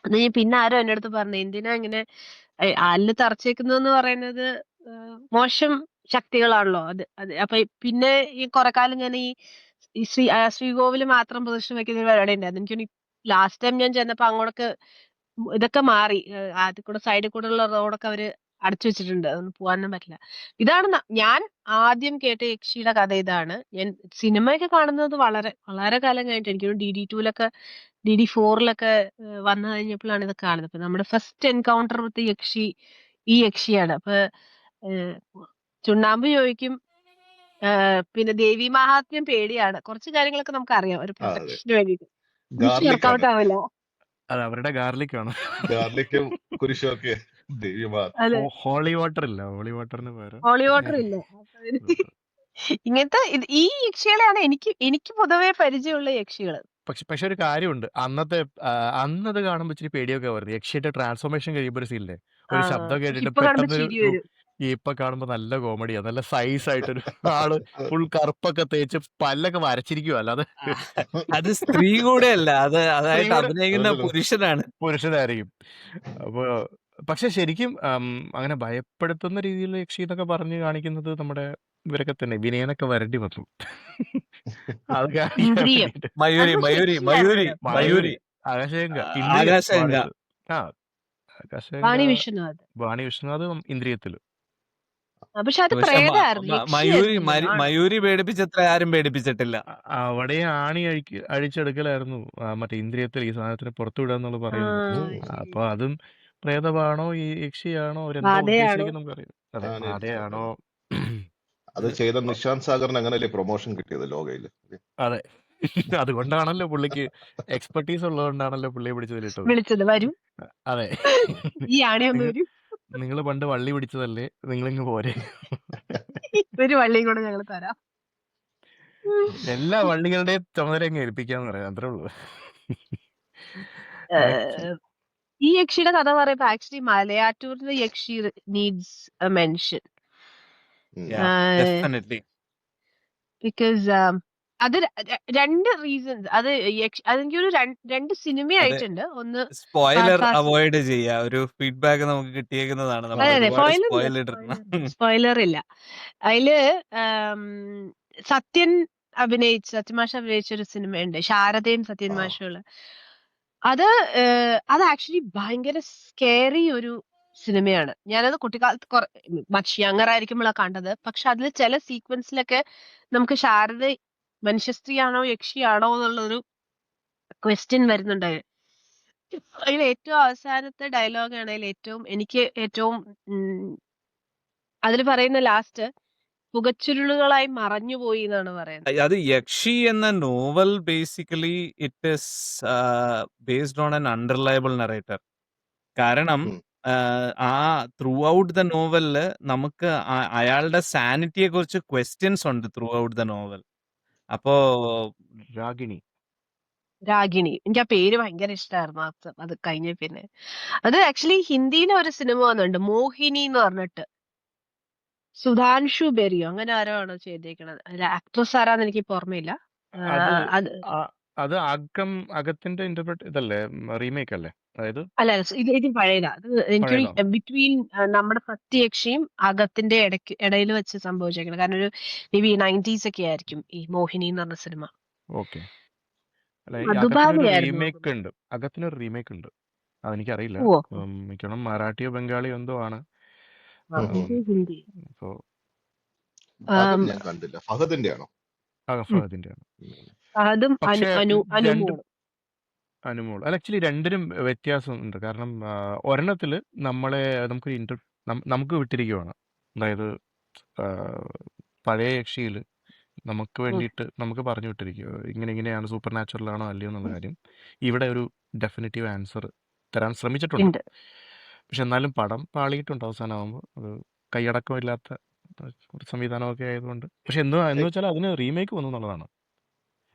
അത് പിന്നെ ആരോ എന്റെ അടുത്ത് പറഞ്ഞു എന്തിനാ ഇങ്ങനെ ആലിന് തറച്ചേക്കുന്നതെന്ന് പറയുന്നത് മോശം ശക്തികളാണല്ലോ അത്. അപ്പൊ പിന്നെ ഈ കുറെ കാലം ഞാൻ ഈ ശ്രീകോവില് മാത്രം പ്രദക്ഷിണ വയ്ക്കുന്ന ഒരു പരിപാടി ഉണ്ടായിരുന്നു. എനിക്ക് ലാസ്റ്റ് ടൈം ഞാൻ ചെന്നപ്പോ അങ്ങോട്ടൊക്കെ ഇതൊക്കെ മാറി. ആദ്യ കൂടെ സൈഡിൽ കൂടെ ഉള്ള റോഡൊക്കെ അവര് അടച്ചു വെച്ചിട്ടുണ്ട്. അതൊന്നും പോവാനൊന്നും പറ്റില്ല. ഇതാണ് ഞാൻ ആദ്യം കേട്ട യക്ഷിയുടെ കഥ ഇതാണ്. ഞാൻ സിനിമയൊക്കെ കാണുന്നത് വളരെ വളരെ കാലം കഴിഞ്ഞിട്ട്. എനിക്ക് തോന്നുന്നു DD2-ലൊക്കെ DD4-ലൊക്കെ വന്നു കഴിഞ്ഞപ്പോഴാണ് ഇതൊക്കെ കാണുന്നത്. അപ്പൊ നമ്മുടെ ഫസ്റ്റ് എൻകൗണ്ടർ വിത്ത് യക്ഷി ഈ യക്ഷിയാണ്. അപ്പൊ ഏഹ്, ചുണ്ണാമ്പ് ചോദിക്കും. പിന്നെ ദേവി മഹാത്മ്യം പേടിയാണ്. കുറച്ച് കാര്യങ്ങളൊക്കെ നമുക്ക് അറിയാം ഒരു അതെ. പ്രൊട്ടക്ഷന് വേണ്ടിയിട്ട്. എനിക്ക് ഗാർലിക് ആണ്. വർക്കൗട്ട് ആവില്ല. അത് അവരുടെ ഗാർലിക്കാണ്. ഗാർലിക്കും കുരിശും ഒക്കെ ദൈവമാ. അതെ, ഹോളി വാട്ടർ ഇല്ല, ഹോളി വാട്ടറിന് പകരം ഹോളി വാട്ടർ ഇല്ല. അപ്പൊ ഇങ്ങനത്തെ ഈ യക്ഷികളെയാണ് എനിക്ക് പൊതുവെ പരിചയമുള്ള യക്ഷികള്. പക്ഷെ ഒരു കാര്യമുണ്ട്. അന്നത് കാണുമ്പോൾ ഇച്ചിരി പേടിയൊക്കെ വരുന്നത്. യക്ഷിയുടെ ട്രാൻസ്ഫോർമേഷൻ കഴിയുമ്പോൾ ഒരു സീനില്ലേ, ഒരു ശബ്ദം പക്ഷെ കേട്ടിട്ട് ഇപ്പൊ കാണുമ്പോ പെട്ടെന്ന് ചിരി വരും. ഇപ്പൊ കാണുമ്പോ നല്ല കോമഡിയാ. നല്ല സൈസ് ആയിട്ടൊരു ആള് ഫുൾ കറുപ്പൊക്കെ തേച്ച് പല്ലൊക്കെ വരച്ചിരിക്കുക. അല്ലാതെ അത് സ്ത്രീ കൂടെ അല്ല, അതായിട്ട് സ്ത്രീയുടെ അഭിനയിക്കുന്ന അതല്ലല്ലോ. പുരുഷനാണ്. പുരുഷനായിരിക്കും. അപ്പൊ പക്ഷെ ശരിക്കും അങ്ങനെ ഭയപ്പെടുത്തുന്ന രീതിയിൽ യക്ഷി എന്നൊക്കെ പറഞ്ഞ് കാണിക്കുന്നത് നമ്മുടെ ഇവരൊക്കെ തന്നെ. വിനയനൊക്കെ വരേണ്ടി വന്നു അത് കാണിക്കാൻ ഇന്ദ്രിയം. വേണ്ടിട്ട്. മയൂരി അത് മയൂരി യക്ഷിയായിരുന്നു മയൂരി കേട്ടോ. മയൂരി, മയൂരി ആകാശഗംഗ, ഇന്ദ്രിയം ആകാശഗംഗ. വാണിയത്ത്. ആ ആകാശഗംഗ, വാണി വിശ്വനാഥ്. വാണി വിശ്വനാഥ് ഇന്ദ്രിയത്തില്. പക്ഷെ അത് പക്ഷെ പ്രേതായിരുന്നു, മയൂരി യക്ഷിയായിരുന്നില്ലല്ലോ. ആണോ? മയൂരി പേടിപ്പിച്ചത്ര ആരും പേടിപ്പിച്ചിട്ടില്ല. അവിടെ ആണി അഴിച്ചെടുക്കലായിരുന്നു മറ്റേ ഇന്ദ്രിയത്തിൽ ഈ സാധനത്തിന് പുറത്തു വിടുക എന്നുള്ളത് ആ, പറയുന്നത്. ഉം. അപ്പൊ അതും പ്രേതമാണോ ഈ യക്ഷിയാണോ അവരെന്താ ബാധയാണോ? ഉദ്ദേശിക്കുന്നത് നമുക്കറിയാം. അതെ, ആനയായിരിക്കും ബാധയാണോ? അത് ചെയ്ത നിഷാന്ത് സാഗറിന് അങ്ങനെയല്ലേ പ്രൊമോഷൻ കിട്ടിയത് ലോകയില്. അതെ, അതുകൊണ്ടാണല്ലോ പുള്ളിക്ക് എക്സ്പെർട്ടീസ് ഉള്ളതുകൊണ്ടാണല്ലോ പുള്ളിയെ പിടിച്ചതിലിട്ടത്. വിളിച്ചത് വരും, അതെ, ഈ ആണിയൊന്ന് നിങ്ങൾ വരും, നിങ്ങൾ പണ്ട് വള്ളി പിടിച്ചതല്ലേ, നിങ്ങളിങ്ങ് പോരെ. ഒരു വള്ളിയും കൂടെ ഞങ്ങൾ തരാം. എല്ലാ വള്ളികളുടെയും ചുമതല അങ്ങ് ഏൽപ്പിക്കാന്ന് പറയാം, അത്രേ ഉള്ളൂ. ആക്ച്വലി ഈ യക്ഷിയുടെ കഥ പറയുമ്പോ actually മലയാറ്റൂരിലെ Yakshi needs A mention. ഉം. ഡെഫിനറ്റ്ലി. ബിക്കോസ് അത് രണ്ട് റീസൺസ്. അത് അതെനിക്കൊരു രണ്ട് സിനിമയായിട്ടുണ്ട്. ഒന്ന് സ്പോയിലർ അവോയ്ഡ് ചെയ്യുക. ഒരു ഫീഡ്ബാക്ക് നമുക്ക് കിട്ടിയേക്കുന്നതാണ്. നമ്മൾ അതെ അതെ, ഒരുപാട് സ്പോയിലർ സ്പോയിൽ ഇല്ല, ഇട്ടിരുന്നു. സ്പോയിലർ ഇല്ല. അതില് സത്യമാഷ അഭിനയിച്ച ഒരു സിനിമയുണ്ട്, ശാരദയും സത്യൻ ആ. മാഷുള്ള. അത് ആക്ച്വലി ഭയങ്കര സ്കേറി ഒരു സിനിമയാണ്. ഞാനത് കുട്ടിക്കാലത്ത് മച്ച് യങ്ങർ ആയിരിക്കുമ്പോഴാണ് കണ്ടത്. പക്ഷെ അതിൽ ചില സീക്വൻസിലൊക്കെ നമുക്ക് ശാരദ മനുഷ്യസ്ത്രീയാണോ യക്ഷിയാണോ എന്നുള്ളൊരു ക്വസ്റ്റ്യൻ വരുന്നുണ്ട്. അതിൽ ഏറ്റവും അവസാനത്തെ ഡയലോഗാണ് എനിക്ക് ഏറ്റവും അതിൽ പറയുന്ന ലാസ്റ്റ് പുകച്ചുരുളുകളായി മറഞ്ഞുപോയി എന്നാണ് പറയുന്നത്. അത് യക്ഷി എന്ന novel basically it is based on an unreliable narrator. കാരണം ഉം. ആ ത്രൂ ഔട്ട് ദ നോവലില് നമുക്ക് അയാളുടെ സാനിറ്റിയെ കുറിച്ച് ക്വസ്റ്റ്യൻസ് ഉണ്ട് ത്രൂ ഔട്ട് ദ നോവൽ. അപ്പോ രാഗിണി എനിക്ക് ആ പേര് ഭയങ്കര ഇഷ്ടമായിരുന്നു. അത് കഴിഞ്ഞ പിന്നെ അത് ആക്ച്വലി ഹിന്ദിയിലെ ഒരു സിനിമ വന്നിട്ടുണ്ട്, മോഹിനി എന്ന് പറഞ്ഞിട്ട്. സുധാൻഷു ബെരിയോ അങ്ങനെ ആരോ ആണോ ചെയ്തേക്കണത്. ആക്ട്രസ് ആരാന്ന് എനിക്ക് ഇപ്പൊ ഓർമ്മയില്ല. അത് അത് അത് അകത്തിന്റെ ഇതല്ലേ, റീമേക്ക് അല്ലേ? അതായത് അല്ല, ഇത് പഴയതാ. അത് എനിക്കൊരു പഴയതാണ്. ബിറ്റ്വീൻ നമ്മുടെ ഫസ്റ്റ് യക്ഷിയും അകത്തിന്റെ ഇടയിൽ വെച്ച് സംഭവിച്ചേക്കണം. കാരണം ഒരു മേ ബി 90s ഒക്കെ ആയിരിക്കും ഈ മോഹിനി എന്ന് പറഞ്ഞ സിനിമ. ഓക്കെ. അല്ല, ഈ മധുബാലയായിരുന്നു റീമേക്ക് ഉണ്ട്, അകത്തിനൊരു റീമേക്ക് ഉണ്ട്. അതെനിക്കറിയില്ല. ഓ മിക്കണം മറാഠിയോ ബംഗാളിയോ എന്തോ ആണ്. ഉം. ഇത് ഹിന്ദി. സോ അതും ഞാൻ കണ്ടില്ല. ഫഹദിന്റെ ആണോ? ഫഹദിന്റെ ആണ്. അതും പക്ഷേ രണ്ടും അനുമോളും. അനുമോൾ അല്ല, ആക്ച്വലി രണ്ടിനും വ്യത്യാസമുണ്ട്. കാരണം ഒരെണ്ണത്തില് നമുക്ക് വിട്ടിരിക്കുവാണ്. അതായത് ആ, പഴയ യക്ഷിയിൽ നമുക്ക് വേണ്ടിയിട്ട് നമുക്ക് പറഞ്ഞു വിട്ടിരിക്കുക, ഇങ്ങനെയാണ്, സൂപ്പർ നാച്ചുറൽ ആണോ അല്ലയോ എന്നുള്ള കാര്യം. ഇവിടെ ഒരു ഡെഫിനറ്റീവ് ആൻസർ തരാൻ ശ്രമിച്ചിട്ടുണ്ട്. ഉണ്ട്. പക്ഷെ എന്നാലും പടം പാളിയിട്ടുണ്ട് അവസാനമാകുമ്പോൾ. അത് കൈയടക്കമില്ലാത്ത ഒരു സംവിധാനമൊക്കെ ആയതുകൊണ്ട്. പക്ഷെ എന്ന് വെച്ചാൽ അതിന് റീമേക്ക് വന്നു എന്നുള്ളതാണ്.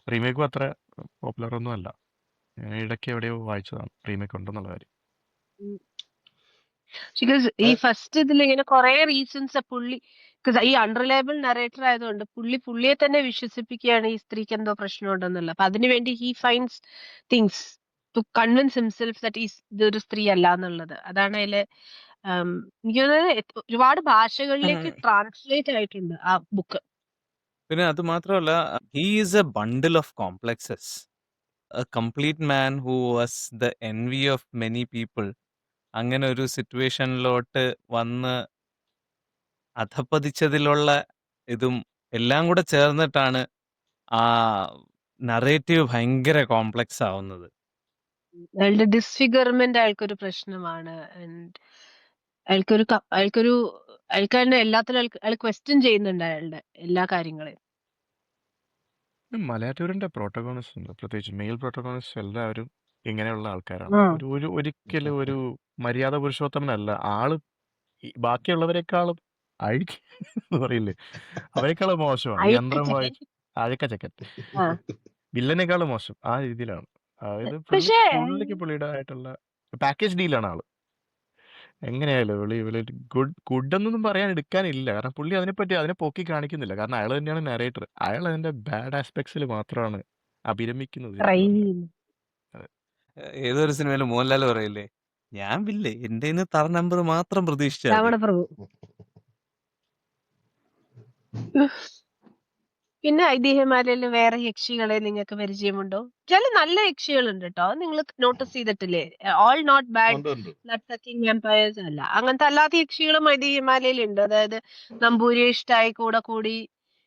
റീമേക്കും അത്ര പോപ്പുലർ ഒന്നും അല്ല. ഞാൻ ഇടയ്ക്ക് എവിടെയോ വായിച്ചതാണ് റീമേക്ക് ഉണ്ടെന്നുള്ള കാര്യം. ബിക്കോസ് ഈ ഫസ്റ്റ് ഇതിൽ ഇങ്ങനെ കുറെ റീസൺസ് പുള്ളി ഈ അൺറിലയബിൾ നറേറ്റർ ആയതുകൊണ്ട് പുള്ളിയെ തന്നെ വിശ്വസിപ്പിക്കുകയാണ് ഈ സ്ത്രീക്ക് എന്തോ പ്രശ്നമുണ്ടെന്നുള്ളത്. അപ്പൊ അതിനുവേണ്ടി he finds things to convince himself that ഇതൊരു സ്ത്രീ അല്ല എന്നുള്ളത്. അതാണ് അതില് എനിക്ക് തോന്നുന്നത് ഒരുപാട് ഭാഷകളിലേക്ക് ട്രാൻസ്ലേറ്റ് ആയിട്ടുണ്ട് ആ ബുക്ക്. പിന്നെ അത് മാത്രമല്ല, he is a bundle of complexes, a complete man who was the envy of many people. അങ്ങനെ ഒരു സിറ്റുവേഷനിലോട്ട് വന്ന് അധപ്പതിച്ചതിലുള്ള ഇതും എല്ലാം കൂടെ ചേർന്നിട്ടാണ് ആ നറേറ്റീവ് ഭയങ്കര കോംപ്ലക്സ് ആവുന്നത്. അയാളുടെ ഡിസ്ഫിഗർമെന്റ് അയാൾക്കൊരു പ്രശ്നമാണ്. ആൻഡ് അയാൾക്കൊരു അയാൾക്ക് തന്നെ എല്ലാത്തിലും അയാൾ ക്വസ്റ്റ്യൻ ചെയ്യുന്നുണ്ട് അയാളുടെ എല്ലാ കാര്യങ്ങളെയും. മലയാറ്റൂരിന്റെ പ്രോട്ടഗോണിസ്റ്റ് ഉണ്ട്, പ്രത്യേകിച്ച് മെയിൽ പ്രോട്ടഗോണിസ്റ്റ് എല്ലാവരും ഇങ്ങനെയുള്ള ആൾക്കാരാണ്. ആ ഒരിക്കലും ഒരു മര്യാദ പുരുഷോത്തമനല്ല ആള്. ബാക്കിയുള്ളവരെക്കാളും അഴുക്ക് എന്ന് പറയില്ലേ, അവരെക്കാളും മോശമാണ്. യന്ത്രം അയക്കച്ചക്കൻ. വായിച്ച് അഴുക്ക ചെക്കൻ, ആ വില്ലനേക്കാളും മോശം ആ രീതിയിലാണ്. അതായത് പക്ഷേ പുള്ളിയുടേതായിട്ടുള്ള പാക്കേജ് ഡീലാണ് ആള്. എങ്ങനെയായാലും ഗുഡ് എന്നൊന്നും പറയാൻ എടുക്കാനില്ല, കാരണം പുള്ളി അതിനെ പൊക്കി കാണിക്കുന്നില്ല, കാരണം അയാൾ തന്നെയാണ് നരേറ്റർ. അയാൾ അതിന്റെ ബാഡ് ആസ്പെക്ട്സിൽ മാത്രമാണ് അഭിരമിക്കുന്നത് ട്രൈ ശരിക്കും പറഞ്ഞാൽ. ചെയ്യുന്നു. അതെ. ഏതൊരു സിനിമയിലും മോഹൻലാൽ പറയില്ലേ, ഞാൻ വില്ലേ എന്റെ തറ നമ്പർ മാത്രം പ്രതീക്ഷിച്ചാൽ മതി. രാവണ പ്രഭു. പിന്നെ ഐതിഹ്യമാലയിൽ വേറെ യക്ഷികളെ നിങ്ങൾക്ക് പരിചയമുണ്ടോ? ചില നല്ല യക്ഷികളുണ്ട് കേട്ടോ, നിങ്ങൾ നോട്ടീസ് ചെയ്തിട്ടില്ലേ? ഓൾ നോട്ട് ബാഡ് ഉണ്ട് ഉണ്ട്. നട്ട് സക്കിംഗ് എംപയേഴ്സ് അല്ല, അങ്ങനത്തെ അല്ലാത്ത യക്ഷികളും ഐതിഹ്യമാലയിലുണ്ട്. അതായത് നമ്പൂരി ഇഷ്ടായി കൂടെ കൂടി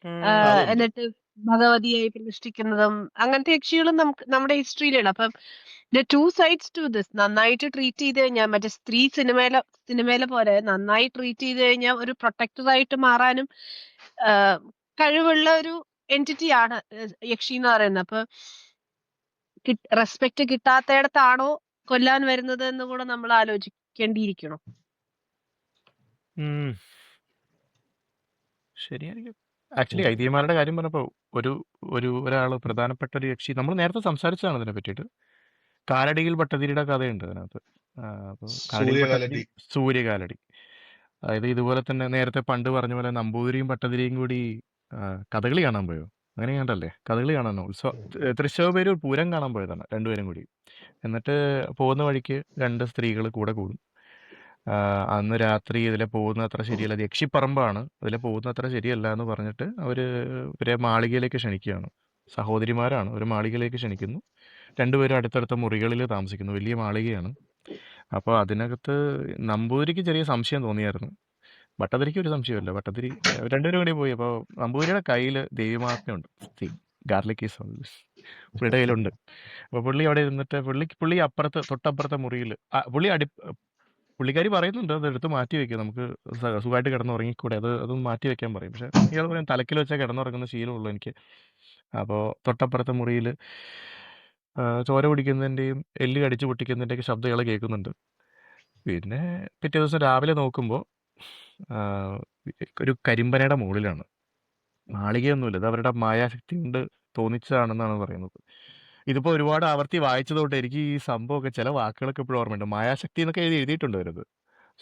അതുണ്ട്. എന്നിട്ട് ഭഗവതിയായി പ്രതിഷ്ഠിക്കുന്നതും അങ്ങനത്തെ യക്ഷികളും നമ്മുടെ ഹിസ്റ്ററിയിലാണ്. അപ്പം ടു സൈഡ്സ് ടു ദിസ്. നന്നായിട്ട് ട്രീറ്റ് ചെയ്ത് കഴിഞ്ഞാൽ, മറ്റേ സ്ത്രീ സിനിമയിലെ പോലെ നന്നായി ട്രീറ്റ് ചെയ്ത് കഴിഞ്ഞാൽ ഒരു പ്രൊട്ടക്ടർ ആയിട്ട് മാറാനും കഴിവുള്ള ഒരു എൻറ്റിറ്റി ആണ് യക്ഷി എന്ന് പറയുന്നത്. അപ്പൊ റെസ്പെക്ട് കിട്ടാത്തയിടത്താണോ കൊല്ലാൻ വരുന്നത് എന്ന് കൂടെ നമ്മൾ ആലോചിക്കേണ്ടിയിരിക്കണം. ഉം. ശരിയായിരിക്കും. ആക്ച്വലി ഐതിഹ്യമാരുടെ കാര്യം പറഞ്ഞപ്പോൾ ഒരാള് പ്രധാനപ്പെട്ട ഒരു യക്ഷി നമ്മൾ നേരത്തെ സംസാരിച്ചതാണ് ഇതിനെ പറ്റിയിട്ട്. കാലടിയിൽ ഭട്ടതിരിയുടെ കഥയുണ്ട് അതിനകത്ത്. അപ്പോൾ കാലടിയിൽ ഭട്ടതിരി, സൂര്യകാലടി. സൂര്യകാലടി. അതായത് ഇതുപോലെ തന്നെ നേരത്തെ പണ്ട് പറഞ്ഞ പോലെ നമ്പൂതിരിയും ഭട്ടതിരിയും കൂടി കഥകളി കാണാൻ പോയോ? അങ്ങനെ കണ്ടല്ലേ, കഥകളി കാണാനോ, തൃശ്ശൂർ പൂരം കാണാൻ പോയതാണ് രണ്ടുപേരും കൂടി. എന്നിട്ട് പോകുന്ന വഴിക്ക് രണ്ട് സ്ത്രീകൾ കൂടെ കൂടും. അന്ന് രാത്രി ഇതിലെ പോകുന്ന അത്ര ശരിയല്ല, അത് യക്ഷിപ്പറമ്പാണ്, ഇതിലെ പോകുന്ന അത്ര ശരിയല്ല എന്ന് പറഞ്ഞിട്ട് ഇവരെ മാളികയിലേക്ക് ക്ഷണിക്കുകയാണ്. സഹോദരിമാരാണ്, ഒരു മാളികയിലേക്ക് ക്ഷണിക്കുന്നു. രണ്ടുപേരും അടുത്തടുത്ത മുറികളിൽ താമസിക്കുന്നു, വലിയ മാളികയാണ്. അപ്പോൾ അതിനകത്ത് നമ്പൂതിരിക്ക് ചെറിയ സംശയം തോന്നിയായിരുന്നു. ഭട്ടതിരിക്ക് ഒരു സംശയമില്ല. ഭട്ടതിരി രണ്ടുപേരും കൂടി പോയി. അപ്പോൾ നമ്പൂതിരിയുടെ കയ്യിൽ ദേവിമാത്മ്യമുണ്ട്, ഗാർലിക് ഈസ് പുള്ളിയുടെ കയ്യിലുണ്ട്. അപ്പോൾ പുള്ളി അവിടെ ഇരുന്നിട്ട് പുള്ളി തൊട്ടപ്പുറത്തെ മുറിയിൽ പുള്ളിക്കാരി പറയുന്നുണ്ട്, അത് എടുത്ത് മാറ്റി വെക്കുക, നമുക്ക് സുഖമായിട്ട് കിടന്നുറങ്ങിക്കൂടെ, അതൊന്നും മാറ്റി വെക്കാൻ പറയും. പക്ഷേ ഇയാൾ പറയും, തലക്കിൽ വെച്ചാൽ കിടന്നുറങ്ങുന്ന ശീലമുള്ളൂ എനിക്ക്. അപ്പോൾ തൊട്ടപ്പുറത്തെ മുറിയിൽ ചോര കുടിക്കുന്നതിൻ്റെയും എല്ല് കടിച്ച് പൊട്ടിക്കുന്നതിൻ്റെയൊക്കെ ശബ്ദം ഇയാൾ കേൾക്കുന്നുണ്ട്. പിന്നെ പിറ്റേ ദിവസം രാവിലെ നോക്കുമ്പോൾ ഒരു കരിമ്പനയുടെ മുകളിലാണ്. മാളികയൊന്നുമില്ല, ഇത് അവരുടെ മായാശക്തി കൊണ്ട് തോന്നിച്ചതാണെന്നാണ് പറയുന്നത്. ഇതിപ്പോൾ ഒരുപാട് ആവർത്തി വായിച്ചതുകൊണ്ട് എനിക്ക് ഈ സംഭവമൊക്കെ ചില വാക്കുകളൊക്കെ ഇപ്പോഴും ഓർമ്മയുണ്ട്. മായാശക്തി എന്നൊക്കെ എഴുതിയിട്ടുണ്ട് വരുന്നത്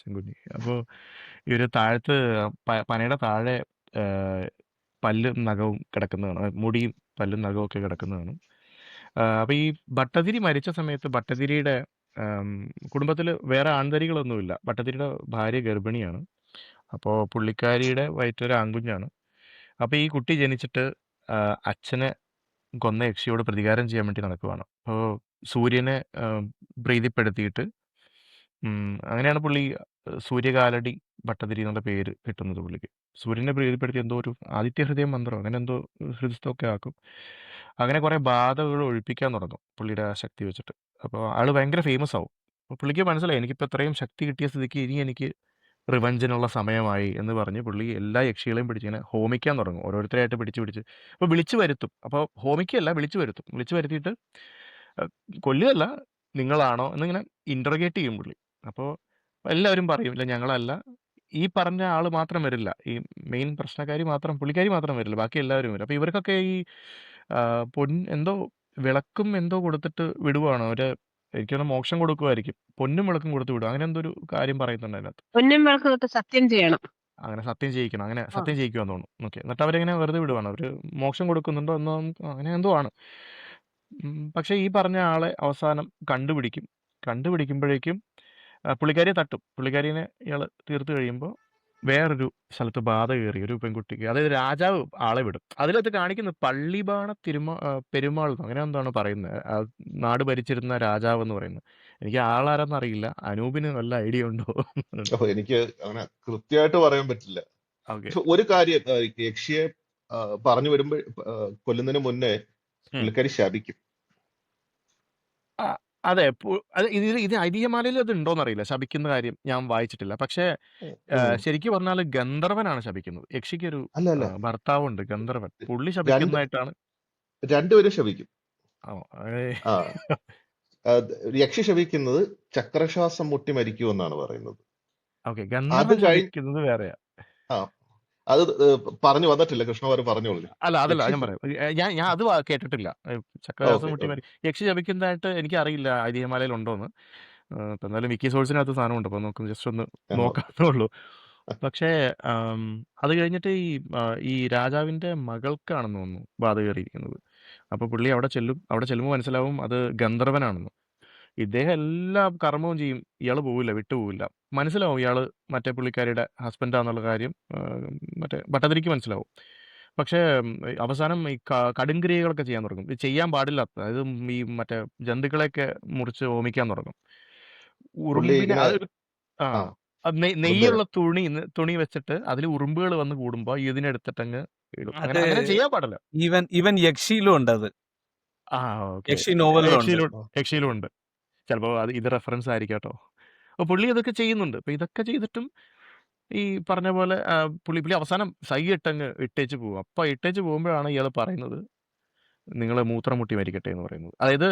ശങ്കുഞ്ഞി. അപ്പോൾ ഈ ഒരു താഴത്ത് പനയുടെ താഴെ പല്ലും നഖവും കിടക്കുന്നതാണ്, മുടിയും പല്ലും നഖവും ഒക്കെ കിടക്കുന്നതാണ്. അപ്പോൾ ഈ ഭട്ടതിരി മരിച്ച സമയത്ത് ഭട്ടതിരിയുടെ കുടുംബത്തിൽ വേറെ ആൺതരികളൊന്നുമില്ല. ഭട്ടതിരിയുടെ ഭാര്യ ഗർഭിണിയാണ്. അപ്പോൾ പുള്ളിക്കാരിയുടെ വയറ്റൊരു ആൺകുഞ്ഞാണ്. അപ്പോൾ ഈ കുട്ടി ജനിച്ചിട്ട് അച്ഛനെ കൊന്ന യക്ഷിയോട് പ്രതികാരം ചെയ്യാൻ വേണ്ടി നടക്കുവാണ്. അപ്പോൾ സൂര്യനെ പ്രീതിപ്പെടുത്തിയിട്ട് അങ്ങനെയാണ് പുള്ളി സൂര്യകാലടി ഭട്ടതിരി എന്നുള്ള പേര് കിട്ടുന്നത് പുള്ളിക്ക്. സൂര്യനെ പ്രീതിപ്പെടുത്തി എന്തോ ഒരു ആദിത്യഹൃദയം മന്ത്രം അങ്ങനെ എന്തോ ഹൃദയത്തൊക്കെ ആക്കും. അങ്ങനെ കുറേ ബാധകൾ ഒഴിപ്പിക്കാൻ തുടങ്ങും പുള്ളിയുടെ ആ ശക്തി വെച്ചിട്ട്. അപ്പോൾ ആൾ ഭയങ്കര ഫേമസ് ആവും. അപ്പോൾ പുള്ളിക്ക് മനസ്സിലായി, എനിക്കിപ്പോൾ ഇത്രയും ശക്തി കിട്ടിയ സ്ഥിതിക്ക് ഇനി എനിക്ക് റിവഞ്ചിനുള്ള സമയമായി എന്ന് പറഞ്ഞ് പുള്ളി എല്ലാ യക്ഷികളെയും പിടിച്ചിങ്ങനെ ഹോമിക്കാൻ തുടങ്ങും, ഓരോരുത്തരായിട്ട് പിടിച്ച്. അപ്പോൾ വിളിച്ചു വരുത്തും. അപ്പോൾ ഹോമിക്കല്ല, വിളിച്ചു വരുത്തിയിട്ട് കൊല്ലുകയല്ല, നിങ്ങളാണോ എന്നിങ്ങനെ ഇൻ്റർഗേറ്റ് ചെയ്യും പുള്ളി. അപ്പോൾ എല്ലാവരും പറയും, ഇല്ല ഞങ്ങളല്ല. ഈ പറഞ്ഞ ആൾ മാത്രം വരില്ല, ഈ മെയിൻ പ്രശ്നക്കാരി മാത്രം, പുള്ളിക്കാരി മാത്രം വരില്ല, ബാക്കി എല്ലാവരും വരും. അപ്പോൾ ഇവർക്കൊക്കെ ഈ എന്തോ വിളക്കും എന്തോ കൊടുത്തിട്ട് വിടുവാണ് അവർ, എനിക്കൊന്ന് മോക്ഷം കൊടുക്കുമായിരിക്കും, പൊന്നും വിളക്കും കൊടുത്ത് വിടും, അങ്ങനെ എന്തോ ഒരു കാര്യം പറയുന്നുണ്ട് അതിനകത്ത്. പൊന്നും വിളക്കൊക്കെ സത്യം ചെയ്യണം, അങ്ങനെ സത്യം ചെയ്യിക്കണം, അങ്ങനെ സത്യം ചെയ്യിക്കുമെന്ന് തോന്നുന്നു. ഓക്കെ, എന്നിട്ട് അവരെങ്ങനെ വെറുതെ വിടുവാണ്, അവർ മോക്ഷം കൊടുക്കുന്നുണ്ടോ എന്നോ അങ്ങനെ എന്തോ ആണ്. പക്ഷേ ഈ പറഞ്ഞ ആളെ അവസാനം കണ്ടുപിടിക്കുമ്പോഴേക്കും പുള്ളിക്കാരിയെ തട്ടും. പുള്ളിക്കാരിനെ ഇയാൾ തീർത്ത് കഴിയുമ്പോൾ വേറൊരു സ്ഥലത്ത് ബാധ കയറി ഒരു പെൺകുട്ടിക്ക്, അതായത് രാജാവ് ആളെ വിടും. അതിലകത്ത് കാണിക്കുന്നത് പള്ളിബാണ പെരുമാൾ അങ്ങനെ എന്താണ് പറയുന്നത്, നാട് ഭരിച്ചിരുന്ന രാജാവ് എന്ന് പറയുന്നത്. എനിക്ക് ആളാരെന്ന് അറിയില്ല. അനൂപിന് വല്ല ഐഡിയ ഉണ്ടോ? അപ്പൊ എനിക്ക് അങ്ങനെ കൃത്യമായിട്ട് പറയാൻ പറ്റില്ല. ഓക്കെ. പക്ഷെ ഒരു കാര്യം, യക്ഷിയെ പറഞ്ഞു വരുമ്പോൾ കൊല്ലുന്നതിന് മുന്നേ പുള്ളിക്കാരി ശപിക്കും. ആ, അതെ. അത് ഇത് ഐതിഹ്യമാലയിൽ അത് ഉണ്ടോന്നറിയില്ല. ശപിക്കുന്ന കാര്യം ഞാൻ വായിച്ചിട്ടില്ല. പക്ഷേ ഉം. ശരിക്കും പറഞ്ഞാൽ ഗന്ധർവനാണ് ശപിക്കുന്നത്. യക്ഷിക്കൊരു അല്ല അല്ല, ഭർത്താവുണ്ട് ഗന്ധർവൻ. പുള്ളി രണ്ട് ശപിക്കുന്നതായിട്ടാണ്. രണ്ടുപേരും ശപിക്കും. ആണോ? ആ യക്ഷി ശപിക്കുന്നത് ചക്രശ്വാസം മുട്ടി മരിക്കുമെന്നാണ് പറയുന്നത്. ഓക്കെ. അത് ഗന്ധർവൻ കഴിഞ്ഞ് ശപിക്കുന്നത് വേറെയാ. ആ അത് പറഞ്ഞു വന്നിട്ടില്ല, കൃഷ്ണവാര് പറഞ്ഞോളൂ. അതല്ല യക്ഷി ഞാൻ പറയാം. ഞാൻ അത് കേട്ടിട്ടില്ല. ചക്രവാസം ഓക്കെ മുട്ടി ഓക്കെ. യക്ഷി ശപിക്കുന്നതായിട്ട് എനിക്കറിയില്ല ഐതിഹ്യമാലയിൽ ഉണ്ടോന്ന്. ഇപ്പം എന്തായാലും വിക്കി സോഴ്സിനകത്ത് സാധനമുണ്ട്. അപ്പോൾ നമുക്ക് ജസ്റ്റ് ഒന്ന് നോക്കാവുന്നേ ഉള്ളൂ. പക്ഷേ അത് കഴിഞ്ഞിട്ട് ഈ രാജാവിൻ്റെ മകൾക്കാണെന്ന് തോന്നുന്നു ബാധ കയറിയിരിക്കുന്നത്. അപ്പോൾ പുള്ളി അവിടെ ചെല്ലുമ്പോൾ മനസ്സിലാവും അത് ഗന്ധർവനാണെന്ന്. ഇദ്ദേഹം എല്ലാ കർമ്മവും ചെയ്യും, ഇയാൾ പോവില്ല, വിട്ടുപോവില്ല. മനസ്സിലാവും ഇയാൾ മറ്റേ പുള്ളിക്കാരിയുടെ ഹസ്ബൻഡാന്നുള്ള കാര്യം മറ്റേ ഭട്ടതിരിക്ക് മനസ്സിലാവും. പക്ഷേ അവസാനം ഈ കടുംക്രിയകളൊക്കെ ചെയ്യാൻ തുടങ്ങും. ഇത് ചെയ്യാൻ പാടില്ലാത്ത, അതായത് ഈ മറ്റേ ജന്തുക്കളെയൊക്കെ മുറിച്ച് ഹോമിക്കാൻ തുടങ്ങും. പുള്ളി ഉറുമ്പിനെ ഇങ്ങനെ ആ ആ അത് ഉറുമ്പേനെ നെയ്യുള്ള തുണി വെച്ചിട്ട് അതിൽ ഉറുമ്പുകൾ വന്ന് കൂടുമ്പോൾ ഇതിനെടുത്തിട്ടങ്ങ് ഇടും. അത് അങ്ങനെ ചെയ്യാൻ പാടില്ല. ഈവൻ യക്ഷിയിലും ഉണ്ടത്. ആ ഓക്കെ. യക്ഷി നോവലിലും ഉണ്ട്. യക്ഷിയിലും ഉണ്ട്. ചിലപ്പോൾ ഇത് റെഫറൻസ് ആയിരിക്കും കേട്ടോ. അപ്പോൾ പുള്ളി ഇതൊക്കെ ചെയ്യുന്നുണ്ട്. അപ്പോൾ ഇതൊക്കെ ചെയ്തിട്ടും ഈ പറഞ്ഞ പോലെ പുള്ളി അവസാനം ഇട്ടങ്ങ് ഇട്ടേച്ച് പോകും. അപ്പോൾ ഇട്ടേച്ച് പോകുമ്പോഴാണ് ഇയാൾ പറയുന്നത് നിങ്ങൾ മൂത്രം മുട്ടി മരിക്കട്ടെ എന്ന് പറയുന്നത്. അതായത്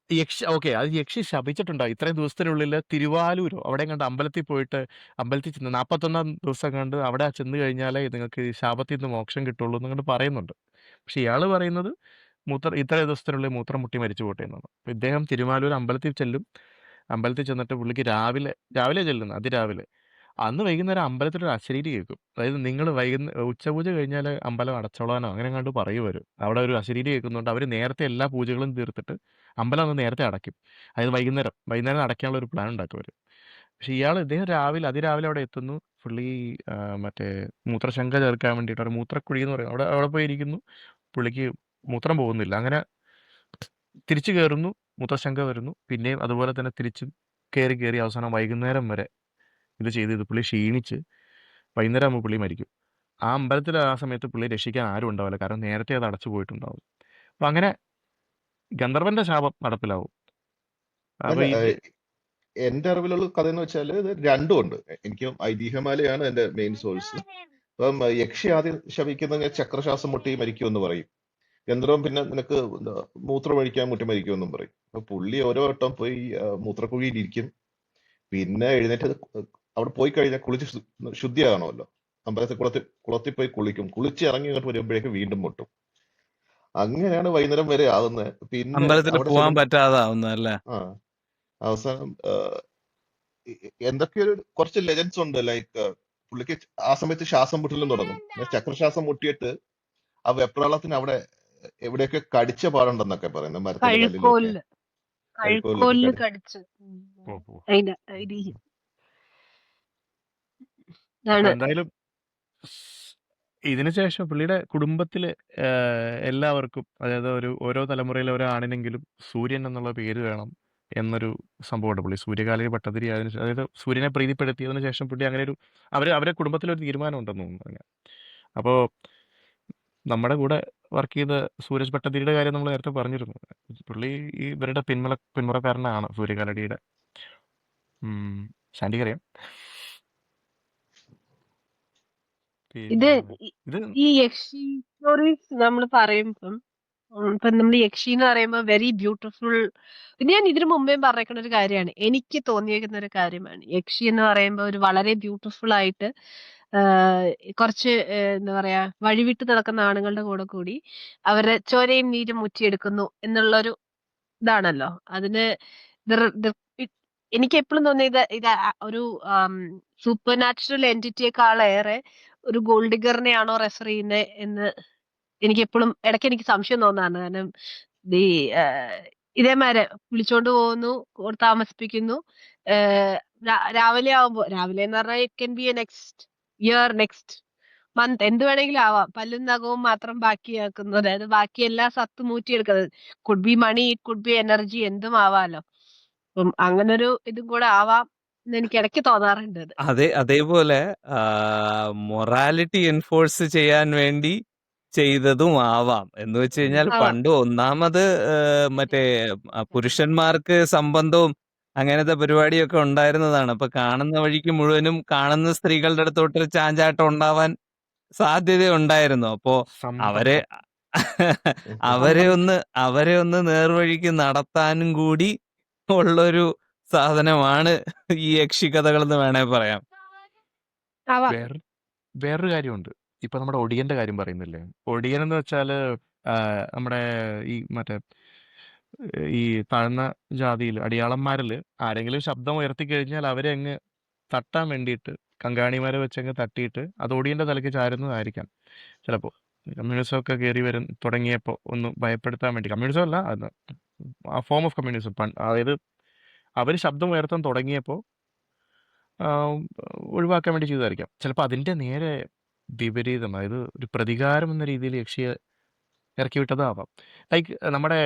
അത് യക്ഷി ശപിച്ചിട്ടുണ്ടാവും. ഇത്രയും ദിവസത്തിനുള്ളിൽ തിരുവാലൂരോ അവിടെ കണ്ട് അമ്പലത്തിൽ പോയിട്ട് അമ്പലത്തിൽ ചെന്ന് 41ാം ദിവസം കണ്ട് അവിടെ ചെന്ന് കഴിഞ്ഞാലേ നിങ്ങൾക്ക് ഈ ശാപത്തിൽ നിന്ന് മോക്ഷം കിട്ടുള്ളൂ എന്നങ്ങോട്ട് പറയുന്നുണ്ട്. പക്ഷെ ഇയാൾ പറയുന്നത് ഇത്ര ദിവസത്തിനുള്ളിൽ മൂത്രം മുട്ടി മരിച്ചു പോട്ടെ എന്നാണ്. അപ്പോൾ ഇദ്ദേഹം തിരുവാലൂർ അമ്പലത്തിൽ ചെല്ലും. അമ്പലത്തിൽ ചെന്നിട്ട് പുള്ളിക്ക് രാവിലെ ചെല്ലുന്നു, അതിരാവിലെ. അന്ന് വൈകുന്നേരം അമ്പലത്തിലൊരു അശരീരി കേൾക്കും. അതായത് നിങ്ങൾ ഉച്ചപൂജ കഴിഞ്ഞാൽ അമ്പലം അടച്ചോളാനോ അങ്ങനെ കണ്ട് പറയും വരും. അവിടെ ഒരു അശരീരി കേൾക്കുന്നുണ്ട്. അവർ നേരത്തെ എല്ലാ പൂജകളും തീർത്തിട്ട് അമ്പലം അന്ന് നേരത്തെ അടയ്ക്കും. അതായത് വൈകുന്നേരം അടയ്ക്കാനുള്ള ഒരു പ്ലാൻ ഉണ്ടാക്കും അവർ. പക്ഷെ ഇദ്ദേഹം അതിരാവിലെ അവിടെ എത്തുന്നു. പുള്ളി മറ്റേ മൂത്രശങ്ക ചേർക്കാൻ വേണ്ടിയിട്ട് ഒരു മൂത്രക്കുഴി എന്ന് പറയും, അവിടെ പോയി ഇരിക്കുന്നു. പുള്ളിക്ക് മൂത്രം പോകുന്നില്ല. അങ്ങനെ തിരിച്ചു കയറുന്നു, മൂത്രശങ്ക വരുന്നു. പിന്നെയും അതുപോലെ തന്നെ തിരിച്ചും കയറി അവസാനം വൈകുന്നേരം വരെ ഇത് ചെയ്ത് പുള്ളി ക്ഷീണിച്ച് വൈകുന്നേരം ആകുമ്പോൾ പുള്ളി മരിക്കും. ആ അമ്പലത്തിൽ ആ സമയത്ത് പുള്ളി രക്ഷിക്കാൻ ആരും ഉണ്ടാവില്ല, കാരണം നേരത്തെ അത് അടച്ചു പോയിട്ടുണ്ടാവും. അപ്പം അങ്ങനെ ഗന്ധർവന്റെ ശാപം നടപ്പിലാവും. അപ്പൊ അല്ല, എന്റെ അറിവിലുള്ള കഥ എന്ന് വെച്ചാല് ഇത് രണ്ടും ഉണ്ട്. എനിക്ക് ഐതിഹ്യമാലയാണ് എന്റെ മെയിൻ സോഴ്സ്. അപ്പം യക്ഷി ആദ്യം ശപിക്കുന്ന ചക്രശ്വാസം മുട്ടി മരിക്കുമെന്ന് പറയും. ഗന്ധർവൻ പിന്നെ നിനക്ക് മൂത്രമൊഴിക്കാൻ മുട്ടി മരിക്കുമെന്നും പറയും. അപ്പൊ പുള്ളി ഓരോ വട്ടം പോയി മൂത്രക്കുഴിയിൽ ഇരിക്കും. പിന്നെ എഴുന്നേറ്റ് അവിടെ പോയി കഴിഞ്ഞാൽ കുളിച്ച് ശുദ്ധിയാകണമല്ലോ. അമ്പലത്തിൽ കുളത്തിൽ പോയി കുളിക്കും. കുളിച്ച് ഇറങ്ങി ഇങ്ങോട്ട് വരുമ്പോഴേക്ക് വീണ്ടും മുട്ടും. അങ്ങനെയാണ് വൈകുന്നേരം വരെ ആവുന്നത്. പിന്നെ അമ്പലത്തിൽ അവിടെ പോകാൻ ചെല്ലും. പറ്റാതാവുന്നു അല്ലേ? ആ അവസാനം എന്തൊക്കെയോ കുറച്ച് ലെജൻസ് ഉണ്ട്. ലൈക്ക് പുള്ളിക്ക് ആ സമയത്ത് ശ്വാസം മുട്ടലും തുടങ്ങും. ചക്രശ്വാസം മുട്ടിയിട്ട് ആ വെപ്രാളത്തിന് അവിടെ എവിടെയൊക്കെ കടിച്ച പാടുണ്ടെന്നൊക്കെ പറയുന്നത്, മരത്തിന്റെ കല്ലിലൊക്കെ, കഴുക്കോലിലൊക്കെ കഴുക്കോലില് കടിച്ചു. കടിച്ച് ഓ, ഓ. അതിന്റെ ഐതിഹ്യം അപ്പൊ ഇതാണ്. എന്തായാലും ഇതിനുശേഷം പുള്ളിയുടെ കുടുംബത്തില് എല്ലാവർക്കും, അതായത് ഓരോ തലമുറയിലെ ഓരോ ആണിനെങ്കിലും സൂര്യൻ എന്നുള്ള പേര് വേണം എന്നൊരു സംഭവമുണ്ട്. പുള്ളി സൂര്യകാലിക ഭട്ടതിരി അതായത് സൂര്യനെ പ്രീതിപ്പെടുത്തിയതിനു ശേഷം പുള്ളി അങ്ങനെ അവരെ കുടുംബത്തിലൊരു തീരുമാനം ഉണ്ടെന്ന് തോന്നുന്നു അങ്ങനെ. അപ്പോൾ നമ്മുടെ കൂടെ വർക്ക് ചെയ്ത സൂരജ് ഭട്ടതിരിയുടെ കാര്യം നമ്മൾ നേരത്തെ പറഞ്ഞിരുന്നു. പുള്ളി ഇവരുടെ പിന്മുറക്കാരനാണ്, സൂര്യകാലടിയുടെ. ശാന്തിക്കറിയാം. ഇത് ഇത് ഈ യക്ഷി സ്റ്റോറീസ് നമ്മൾ പറയുമ്പം ഇപ്പൊ നമ്മൾ യക്ഷി എന്ന് പറയുമ്പോൾ വെരി ബ്യൂട്ടിഫുൾ. പിന്നെ ഞാൻ ഇതിനു മുമ്പേ പറഞ്ഞേക്കുന്ന ഒരു കാര്യമാണ്, എനിക്ക് തോന്നിയേക്കുന്ന ഒരു കാര്യമാണ് യക്ഷി എന്ന് പറയുമ്പോൾ ഒരു വളരെ ബ്യൂട്ടിഫുൾ ആയിട്ട് കുറച്ച് എന്താ പറയാ വഴിവിട്ട് നടക്കുന്ന ആണുങ്ങളുടെ കൂടി അവരുടെ ചോരയും നീരും മുറ്റിയെടുക്കുന്നു എന്നുള്ളൊരു ഇതാണല്ലോ അതിന്. എനിക്ക് എപ്പോഴും തോന്നിയത് ഇത് ഒരു സൂപ്പർ നാച്ചുറൽ എൻറ്റിറ്റിയെക്കാളേറെ ഒരു ഗോൾഡ് ഡിഗറിനെയാണോ റെഫർ ചെയ്യുന്നത് എന്ന് എനിക്ക് എപ്പോഴും ഇടയ്ക്ക് എനിക്ക് സംശയം തോന്നാറുണ്ട്. കാരണം ഈ ഇതേമാരെ വിളിച്ചോണ്ട് പോകുന്നു, താമസിപ്പിക്കുന്നു. രാവിലെ എന്ന് പറഞ്ഞാൽ it can be A next year, next month, എന്ത് വേണമെങ്കിലും ആവാം. പല്ലും നഖവും മാത്രം ബാക്കിയാക്കുന്നു, അതായത് ബാക്കി എല്ലാ സത്തും മൂറ്റിയെടുക്കുന്നത്. Could be money, it could be energy, എന്തും ആവാലോ. അപ്പം അങ്ങനൊരു ഇതും കൂടെ ആവാം എന്ന് എനിക്ക് ഇടയ്ക്ക് തോന്നാറുണ്ട് അത്. അതേപോലെ മൊറാലിറ്റി എൻഫോഴ്സ് ചെയ്യാൻ വേണ്ടി ചെയ്തതും ആവാം. എന്ന് വെച്ച് കഴിഞ്ഞാൽ ആവാം. പണ്ട് ഒന്നാമത് മറ്റേ പുരുഷന്മാർക്ക് സംബന്ധവും അങ്ങനത്തെ പരിപാടിയൊക്കെ ഉണ്ടായിരുന്നതാണ്. അപ്പൊ കാണുന്ന വഴിക്ക് മുഴുവനും കാണുന്ന സ്ത്രീകളുടെ അടുത്തോട്ട് ചാഞ്ചാട്ടം ഉണ്ടാവാൻ സാധ്യതയുണ്ടായിരുന്നു. അപ്പോ അവരെ സംബന്ധം അവരെ സംബന്ധം ഒന്ന് അവരെ ഒന്ന് നേർവഴിക്ക് നടത്താനും കൂടി ഉള്ളൊരു സാധനമാണ് ഈ യക്ഷിക്കഥകളെന്ന് വേണേ പറയാം. ആവാം. വേറെ വേറൊരു കാര്യമുണ്ട്. ഇപ്പൊ നമ്മുടെ ഒടിയന്റെ കാര്യം പറയുന്നില്ലേ? ഒടിയൻ എന്ന് വെച്ചാല് നമ്മുടെ ഈ മറ്റേ ഈ താഴ്ന്ന ജാതിയിൽ അടിയാളന്മാരിൽ ആരെങ്കിലും ശബ്ദം ഉയർത്തി കഴിഞ്ഞാൽ അവരെ അങ്ങ് തട്ടാൻ വേണ്ടിയിട്ട് കങ്കാണിമാരെ വെച്ചങ്ങ് തട്ടിയിട്ട് അത് ഒടിയന്റെ തലയ്ക്ക് ചാരുന്നതായിരിക്കാം ചിലപ്പോൾ. കമ്മ്യൂണിസം ഒക്കെ കയറി തുടങ്ങിയപ്പോൾ ഒന്ന് ഭയപ്പെടുത്താൻ വേണ്ടി, കമ്മ്യൂണിസം അല്ല അത് ആ ഫോം ഓഫ് കമ്മ്യൂണിസം, അതായത് അവർ ശബ്ദം ഉയർത്താൻ തുടങ്ങിയപ്പോൾ ഒഴിവാക്കാൻ വേണ്ടി ചെയ്തതായിരിക്കാം. ചിലപ്പോൾ അതിൻ്റെ നേരെ വിപരീതം, അതായത് ഒരു പ്രതികാരം എന്ന രീതിയിൽ യക്ഷിയെ ഇറക്കി വിട്ടതാവാം. ലൈക്ക് നമ്മുടെ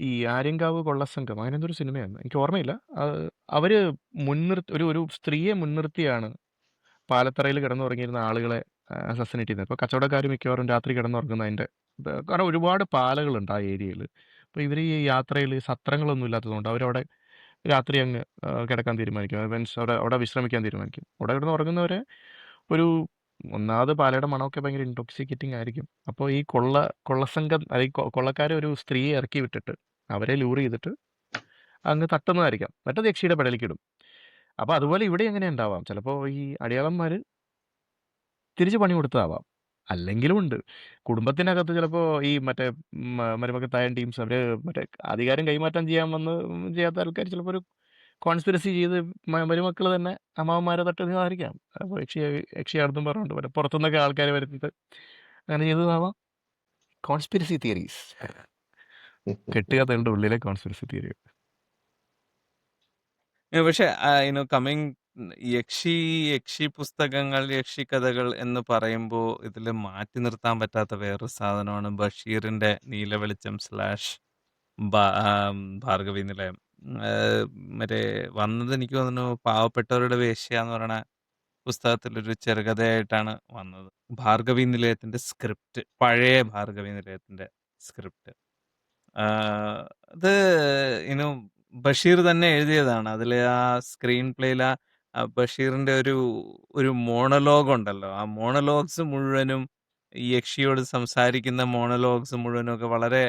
ഈ ആര്യങ്കാവ് കൊള്ളസംഘം അങ്ങനെ എന്തൊരു സിനിമയാണ്, എനിക്ക് ഓർമ്മയില്ല. അവര് ഒരു സ്ത്രീയെ മുൻനിർത്തിയാണ് പാലത്തറയിൽ കിടന്നുറങ്ങിയിരുന്ന ആളുകളെ അസസിനേറ്റ് ചെയ്യുന്നത്. ഇപ്പോൾ കച്ചവടക്കാർ മിക്കവാറും രാത്രി കിടന്നുറങ്ങുന്നതിൻ്റെ, കാരണം ഒരുപാട് പാലകളുണ്ട് ആ ഏരിയയിൽ. അപ്പോൾ ഇവർ ഈ യാത്രയിൽ സത്രങ്ങളൊന്നും ഇല്ലാത്തതുകൊണ്ട് അവരവിടെ രാത്രി അങ്ങ് കിടക്കാൻ തീരുമാനിക്കും. മീൻസ് അവിടെ വിശ്രമിക്കാൻ തീരുമാനിക്കും. അവിടെ കിടന്ന് ഉറങ്ങുന്നവരെ ഒരു ഒന്നാമത് പാലയുടെ മണമൊക്കെ ഭയങ്കര ഇൻടോക്സിക്കേറ്റിംഗ് ആയിരിക്കും. അപ്പോൾ ഈ കൊള്ളസംഘം അല്ലെങ്കിൽ കൊള്ളക്കാരെ ഒരു സ്ത്രീയെ ഇറക്കി വിട്ടിട്ട് അവരെ ലൂർ ചെയ്തിട്ട് അങ്ങ് തട്ടുന്നതായിരിക്കാം. മറ്റത് യക്ഷിയുടെ പെടലിക്കിടും. അപ്പോൾ അതുപോലെ ഇവിടെ എങ്ങനെ ഉണ്ടാവാം, ചിലപ്പോൾ ഈ അടിയാളന്മാർ തിരിച്ച് പണി കൊടുത്തതാവാം. അല്ലെങ്കിലും ഉണ്ട് കുടുംബത്തിനകത്ത് ചിലപ്പോൾ ഈ മറ്റേ മരുമക്കത്തായ ടീംസ് അവർ മറ്റേ അധികാരം കൈമാറ്റം ചെയ്യാത്ത ആൾക്കാർ ചിലപ്പോൾ ഒരു കോൺസ്പിറസി ചെയ്ത് മരുമക്കൾ തന്നെ അമ്മാവന്മാരെ തട്ടുന്നതായിരിക്കാം. അപ്പോൾ യക്ഷിയാണെന്നും പറഞ്ഞുകൊണ്ട് മറ്റേ പുറത്തുനിന്നൊക്കെ ആൾക്കാരെ വരുത്തിയിട്ട് അങ്ങനെ ചെയ്തതാവാം. കോൺസ്പിറസി തിയറീസ്, കെട്ടുകഥകളുടെ ഉള്ളിലെ കോൺസ്പിറസി തിയറി. പക്ഷെ കമ്മിങ് യക്ഷി പുസ്തകങ്ങൾ, യക്ഷി കഥകൾ എന്ന് പറയുമ്പോൾ ഇതിൽ മാറ്റി നിർത്താൻ പറ്റാത്ത വേറൊരു സാധനമാണ് ബഷീറിന്റെ നീലവെളിച്ചം / ഭാർഗവി നിലയം. മറ്റേ വന്നത് എനിക്ക് തോന്നുന്നു പാവപ്പെട്ടവരുടെ വേശ്യ എന്ന് പറയുന്ന പുസ്തകത്തിലൊരു ചെറുകഥയായിട്ടാണ് വന്നത്. ഭാർഗവി നിലയത്തിന്റെ സ്ക്രിപ്റ്റ്, പഴയ ഭാർഗവി നിലയത്തിന്റെ സ്ക്രിപ്റ്റ് അത് ബഷീർ തന്നെ എഴുതിയതാണ്. അതിലെ ആ സ്ക്രീൻ പ്ലേയിൽ ബഷീറിന്റെ ഒരു മോണലോഗ് ഉണ്ടല്ലോ. ആ മോണലോഗ്സ് മുഴുവനും ഈ യക്ഷിയോട് സംസാരിക്കുന്ന മോണലോഗ്സ് മുഴുവനും ഒക്കെ വളരെ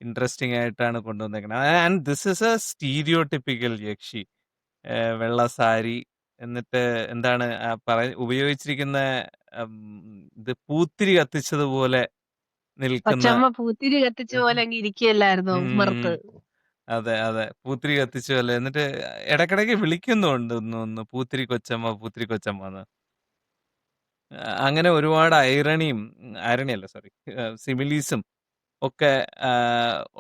ഇൻട്രസ്റ്റിംഗ് ആയിട്ടാണ് കൊണ്ടുവന്നേക്കുന്നത്. And this is a stereotypical yakshi. വെള്ള സാരി, എന്നിട്ട് എന്താണ് ഉപയോഗിച്ചിരിക്കുന്ന ഇത് പൂത്തിരി കത്തിച്ചതുപോലെ നിൽക്കുന്ന. കൊച്ചമ്മ പൂത്തിരി കത്തിച്ച പോലെ അങ്ങ് ഇരിക്കുകയല്ലായിരുന്നോ ഉമ്മർത്ത്? അതെ അതെ, പൂത്തിരി കത്തിച്ചല്ലേ. എന്നിട്ട് ഇടക്കിടക്ക് വിളിക്കുന്നുണ്ട് ഒന്ന് പൂത്തിരി കൊച്ചമ്മ, പൂത്തിരി കൊച്ചമ്മ എന്ന്. അങ്ങനെ ഒരുപാട് ഐറണിയല്ല സോറി, സിമിലീസും ഒക്കെ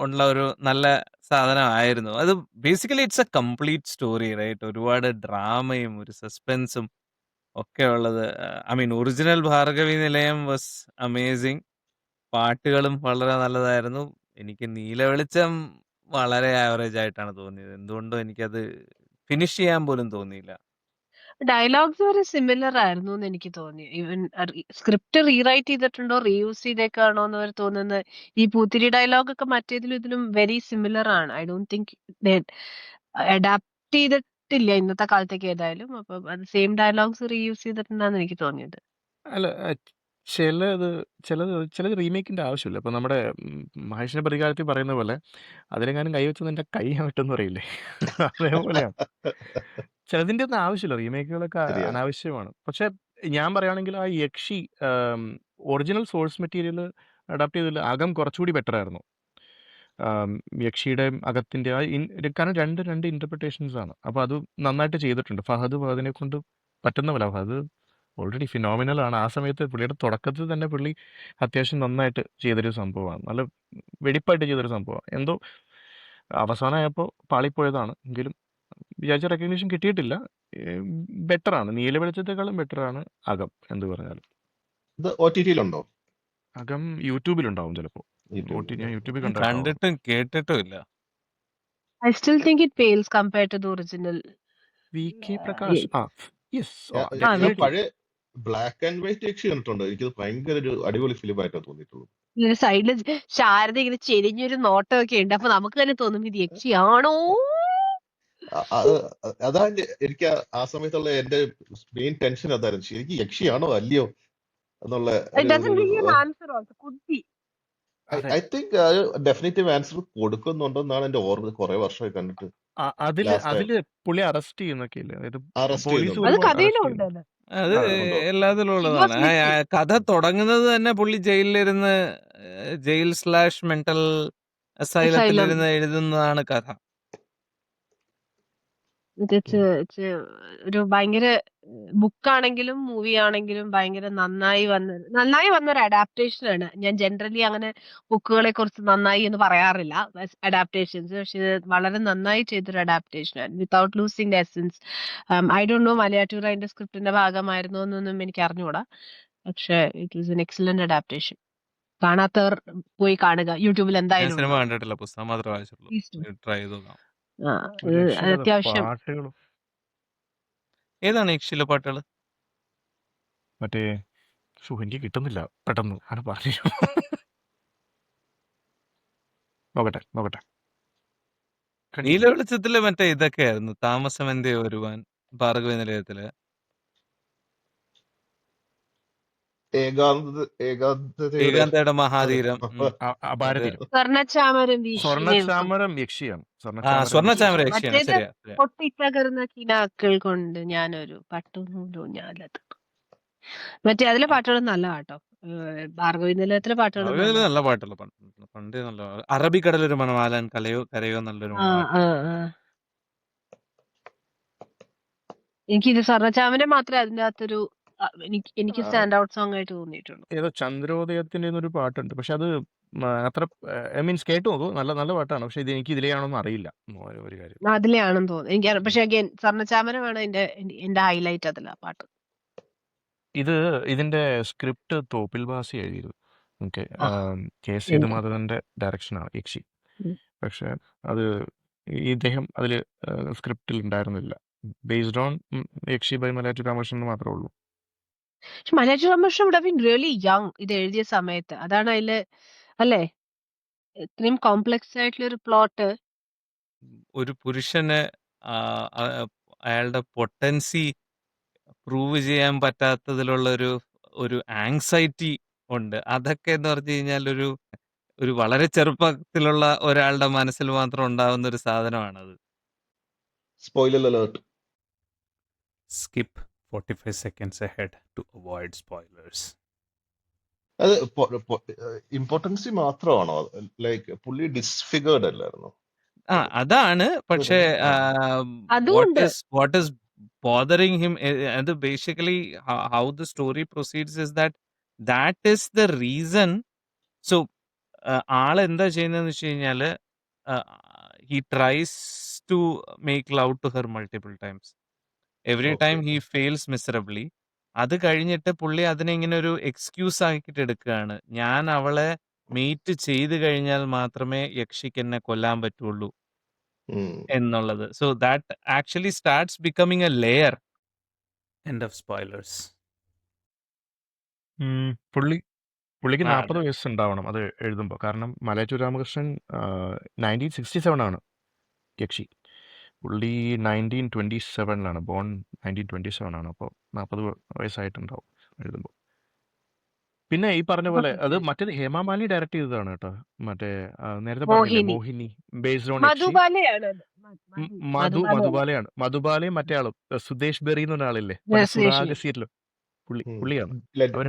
ഉള്ള ഒരു നല്ല സാധനമായിരുന്നു. അത് basically it's a complete story, right? ഒരുപാട് ഡ്രാമയും ഒരു സസ്പെൻസും ഒക്കെ ഉള്ളത്. ഐ മീൻ ഒറിജിനൽ ഭാർഗവി നിലയം വാസ് അമേസിങ്. പാട്ടുകളും വളരെ നല്ലതായിരുന്നു. എനിക്ക് നീലവെളിച്ചം വളരെ ആവറേജ് ആയിട്ടാണ് തോന്നിയത്. എന്തുകൊണ്ടോ എനിക്കത് ഫിനിഷ് ചെയ്യാൻ പോലും തോന്നിയില്ല. ഡയലോഗ്സ് വരെ സിമിലർ ആയിരുന്നു എന്ന് എനിക്ക് തോന്നി. ഈവൻ സ്ക്രിപ്റ്റ് റീറൈറ്റ് ചെയ്തിട്ടുണ്ടോ റീയൂസ് ചെയ്തേക്കാണോ എന്ന് വരെ തോന്നുന്നത്. ഈ പൂത്തിരി ഡയലോഗ് ഒക്കെ മറ്റേതിലും ഇതിലും വെരി സിമിലർ ആണ്. ഐ ഡോണ്ട് തിങ്ക് അഡാപ്റ്റ് ചെയ്തിട്ടില്ല ഇന്നത്തെ കാലത്തേക്ക് ഏതായാലും. അപ്പം അത് സെയിം ഡയലോഗ്സ് റീയൂസ് ചെയ്തിട്ടുണ്ടെന്ന് എനിക്ക് തോന്നിയത്. അല്ല, ചിലത് റീമേക്കിന്റെ ആവശ്യമില്ല. ഇപ്പൊ നമ്മുടെ മഹേഷിന്റെ പ്രതികാരത്തിൽ പറയുന്ന പോലെ അതിലെങ്ങാനും കൈവച്ചത് എന്റെ കൈ വിട്ടെന്ന് പറയില്ലേ, അതേപോലെയാണ്. ചിലതിന്റെ ഒന്നും ആവശ്യമില്ല, റീമേക്കുകളൊക്കെ ശരിയാണ്. അനാവശ്യമാണ്. പക്ഷെ ഞാൻ പറയുകയാണെങ്കിൽ ആ യക്ഷി ഒറിജിനൽ സോഴ്സ് മെറ്റീരിയൽ അഡാപ്റ്റ് ചെയ്തതിൽ അകം കുറച്ചുകൂടി ബെറ്റർ ആയിരുന്നു. യക്ഷിയുടെ അകത്തിന്റെ കാരണം രണ്ട് ഇന്റർപ്രിട്ടേഷൻസ് ആണ്. അപ്പോൾ അത് നന്നായിട്ട് ചെയ്തിട്ടുണ്ട്. ഫഹദിനെ കൊണ്ട് പറ്റുന്ന പോലെ. ഫഹദ് ഓൾറെഡി ഫിനോമിനൽ ആണ്. ആ സമയത്ത് പുള്ളിയുടെ തുടക്കത്തിൽ തന്നെ പുള്ളി അത്യാവശ്യം നന്നായിട്ട് ചെയ്തൊരു സംഭവമാണ്. നല്ല വെടിപ്പായിട്ട് ചെയ്തൊരു സംഭവമാണ്. എന്തോ അവസാനമായപ്പോൾ പാളിപ്പോയതാണ്. എങ്കിലും വിചാരിച്ച റെക്കഗ്നീഷൻ കിട്ടിയിട്ടില്ല. ബെറ്ററാണ്, നീല വെളിച്ചത്തെക്കാളും ബെറ്ററാണ് അകം എന്ത് പറഞ്ഞാലും. ഇത് OTT-യിലുണ്ടോ? അകം യൂട്യൂബിലുണ്ടാവും ചിലപ്പോൾ. യൂട്യൂബിൽ. ഞാൻ യൂട്യൂബിൽ കണ്ടിട്ടും കേട്ടിട്ടും ഇല്ല. I still think it pales compared to the original. VK Uh, Prakash yeah. Yes ഞാൻ ആ, ഞാൻ ഡെഫിനറ്റ്ലി പഴയ ബ്ലാക്ക് ആൻഡ് വൈറ്റ് യക്ഷി കണ്ടിട്ടുണ്ട്. എനിക്കത് ഭയങ്കര ഒരു അടിപൊളി ഫിലിം ആയിട്ടാണ് തോന്നിയിട്ടുള്ളത്. ഇങ്ങനെ സൈഡില് ശാരദ ഇങ്ങനെ ചെരിഞ്ഞൊരു നോട്ടമൊക്കെ ഉണ്ട്. അപ്പൊ നമുക്ക് തന്നെ തോന്നും ഇത് യക്ഷിയാണോ? അതാ എനിക്ക് ആ സമയത്തുള്ള എന്റെ മെയിൻ ടെൻഷൻ അതായിരുന്നു, ശരിക്കും യക്ഷിയാണോ അല്ലയോ എന്നുള്ള It ഒരു doesn't give you an answer also. Could be. അതെ ഐ തിങ്ക് ഡെഫിനറ്റീവ് ആൻസർ കൊടുക്കുന്നുണ്ടെന്നാണ് എന്റെ ഓർമ്മ. കുറെ വർഷമായി കണ്ടിട്ട്. അതില് ലാസ്റ്റ് ടൈം അതില് പുള്ളി അറസ്റ്റ് ചെയ്യുന്നൊക്കെ ഇല്ലേ, അതായത് അറസ്റ്റ് പോലീസ് അത് ചെയ്യുന്നുണ്ട്. വരുമ്പോൾ കഥയിലും അറസ്റ്റ് ഉണ്ട് ചെയ്യുന്നു. അത്. അത് അതെ ഉണ്ടോ? എല്ലാത്തിലും She was ഉള്ളതാണ്. missing. കഥ തുടങ്ങുന്നത് തന്നെ പുള്ളി ജയിലിലിരുന്ന് ജയിൽ / മെന്റൽ Asylum. അസൈലത്തിലിരുന്ന് എഴുതുന്നതാണ് കഥ. ഒരു ഭയങ്കര ബുക്കാണെങ്കിലും മൂവി ആണെങ്കിലും ഭയങ്കര നന്നായി വന്നൊരു അഡാപ്റ്റേഷൻ ആണ്. ഞാൻ ജനറലി അങ്ങനെ ബുക്കുകളെ കുറിച്ച് നന്നായി എന്ന് പറയാറില്ല, അഡാപ്റ്റേഷൻസ്. പക്ഷെ ഇത് വളരെ നന്നായി ചെയ്തൊരു അഡാപ്റ്റേഷൻ ആണ്, without losing the essence. I don't know Malayattoor അതിന്റെ സ്ക്രിപ്റ്റിന്റെ ഭാഗമായിരുന്നോ എന്നൊന്നും എനിക്ക് അറിഞ്ഞുകൂടാ. പക്ഷെ it was an excellent adaptation. കാണാത്തവർ പോയി കാണുക, യൂട്യൂബിൽ ഞാൻ എന്തായാലും സിനിമ ഉണ്ടാവും. കണ്ടിട്ടില്ല, പുസ്തകം മാത്രമേ വായിച്ചിട്ടുള്ളൂ. Please do. ട്രൈ ചെയ്ത് നോക്കാം. ഒരു രക്ഷയില്ലാത്ത അത്യാവശ്യം പാട്ടുകളും ഏതാണ് യക്ഷിയിലെ പാട്ടുകൾ? മറ്റേ എനിക്ക് കിട്ടുന്നില്ല പെട്ടെന്ന് ആണ് പറഞ്ഞു. നോക്കട്ടെ Continue. നീല വെളിച്ചത്തില് മറ്റേ ഇതൊക്കെയായിരുന്നു, താമസമെന്തേ വരുവാൻ, ഭാർഗവി നിലയത്തില്. ഏകാന്തതയുടെ ഏകാന്തയുടെ മഹാതീരം. അപാരതീരം സ്വർണ്ണച്ചാമരം വീശിനേം സ്വർണ്ണച്ചാമരം യക്ഷിയാണ്. സ്വർണ്ണച്ചാമര യക്ഷിയാണ്. യക്ഷിയാണ്, മറ്റേത് ശരിയാ ശരിയാ. പൊട്ടിത്തകർന്ന കിനാക്കൾ കൊണ്ട് ഞാനൊരു പട്ടുനൂലൂഞ്ഞാലത്ത്. മറ്റേ അതിലെ പാട്ടുകൾ നല്ല കേട്ടോ. ഭാർഗവി നിലയത്തിലെ പാട്ടുകൾ ഭാർഗവി നിലയം നല്ല പാട്ടുള്ള പണ്ടേ നല്ല. അറബിക്കടലൊരു മണവാളൻ, കരയോ നല്ലൊരു മണവാട്ടി. എനിക്കിത് സ്വർണ്ണച്ചാമരം മാത്രമേ അതിന്റെ അകത്തൊരു എനിക്ക് സ്റ്റാൻഡ് ഔട്ട് സോങ് ആയിട്ട് തോന്നിയിട്ടുള്ളൂ. ഏതോ ചന്ദ്രോദയത്തിന്റെ ഒരു പാട്ടുണ്ട്, പക്ഷെ അത് അത്ര മീൻസ് കേട്ടു നോക്കൂ, നല്ല നല്ല പാട്ടാണ്. പക്ഷെ ഇത് എനിക്ക് ഇതിലെയാണോന്ന് അറിയില്ല ഒരു കാര്യം. അതിലെയാണെന്ന് തോന്നുന്നു എനിക്ക്. പക്ഷെ അഗൈൻ സ്വർണ്ണച്ചാമരമാണ് എന്റെ ഹൈലൈറ്റ് അതിലാ പാട്ട്. ഇതിന്റെ സ്ക്രിപ്റ്റ് തോപ്പിൽ ബാസി എഴുതിയത്. ഓക്കെ, കെ സേതുമാധവന്റെ ഡയറക്ഷനാണ് യക്ഷി. പക്ഷെ അത് ഇദ്ദേഹം അതിൽ സ്ക്രിപ്റ്റിൽ ഉണ്ടായിരുന്നില്ല. Based on Yakshi by Malayattoor Ramakrishnan എന്ന് മാത്രമേ ഉള്ളൂ. പക്ഷെ Malayattoor Ramakrishnan would have been really young ഇത് എഴുതിയ സമയത്ത്. അതാണ് അതില് അല്ലേ ഇത്രയും കോംപ്ലക്സ് ആയിട്ടുള്ള ഒരു പ്ലോട്ട്. ഒരു പുരുഷന് അയാളുടെ പൊട്ടൻസി പ്രൂവ് ചെയ്യാൻ പറ്റാത്തതിലുള്ള ഒരു ആങ്സൈറ്റി ഉണ്ട്. അതൊക്കെ എന്ന് പറഞ്ഞു കഴിഞ്ഞാൽ ഒരു വളരെ ചെറുപ്പത്തിലുള്ള ഒരാളുടെ മനസ്സിൽ മാത്രം ഉണ്ടാവുന്ന ഒരു സാധനമാണത്. Spoiler alert. Skip 45 seconds ahead to avoid spoilers. അത് ഇമ്പോർട്ടൻസി മാത്രമാണോ? ലൈക്ക് പുള്ളി ഡിസ്ഫിഗേർഡ് അല്ലായിരുന്നു? അതാണ്. പക്ഷേ അതുകൊണ്ട് what is bothering him, and basically how the story proceeds is that is the reason. So ആള് എന്താ ചെയ്യുന്നതെന്ന് വെച്ച് കഴിഞ്ഞാല് he tries to make love to her multiple times. Every time he fails miserably. അത് കഴിഞ്ഞിട്ട് പുള്ളി അതിനെ ഇങ്ങനെ ഒരു എക്സ്ക്യൂസ് ആക്കിയിട്ട് എടുക്കുകയാണ്. ഞാൻ അവളെ മീറ്റ് ചെയ്ത് കഴിഞ്ഞാൽ മാത്രമേ യക്ഷിക്ക് എന്നെ കൊല്ലാൻ പറ്റുള്ളൂ എന്നുള്ളത്. So that actually starts becoming A layer. End of spoilers. പുള്ളിക്ക് 40 വയസ്സ് ഉണ്ടാവണം അത് എഴുതുമ്പോൾ. കാരണം മലയാറ്റൂർ രാമകൃഷ്ണൻ 1967 ആണ് യക്ഷി. പുള്ളി 1927 ബോൺ 1927 ആണ്. അപ്പോൾ 40 വയസ്സായിട്ടുണ്ടാവും എഴുതുമ്പോൾ. പിന്നെ ഈ പറഞ്ഞ പോലെ അത് മറ്റേത് ഹേമാമാലിനി ഡയറക്ട് ചെയ്തതാണ് കേട്ടോ. മറ്റേ നേരത്തെ പറഞ്ഞില്ലേ മോഹിനി, ബേസ്ഡ് ഓൺ യക്ഷി. മധുബാലയാണ്. മധുബാലയും മറ്റേ ആളും സുദേശ് ബെറി എന്ന് പറഞ്ഞ ആളില്ലേ, സുറാഗ് സീരിയലും പുള്ളിയാണ്.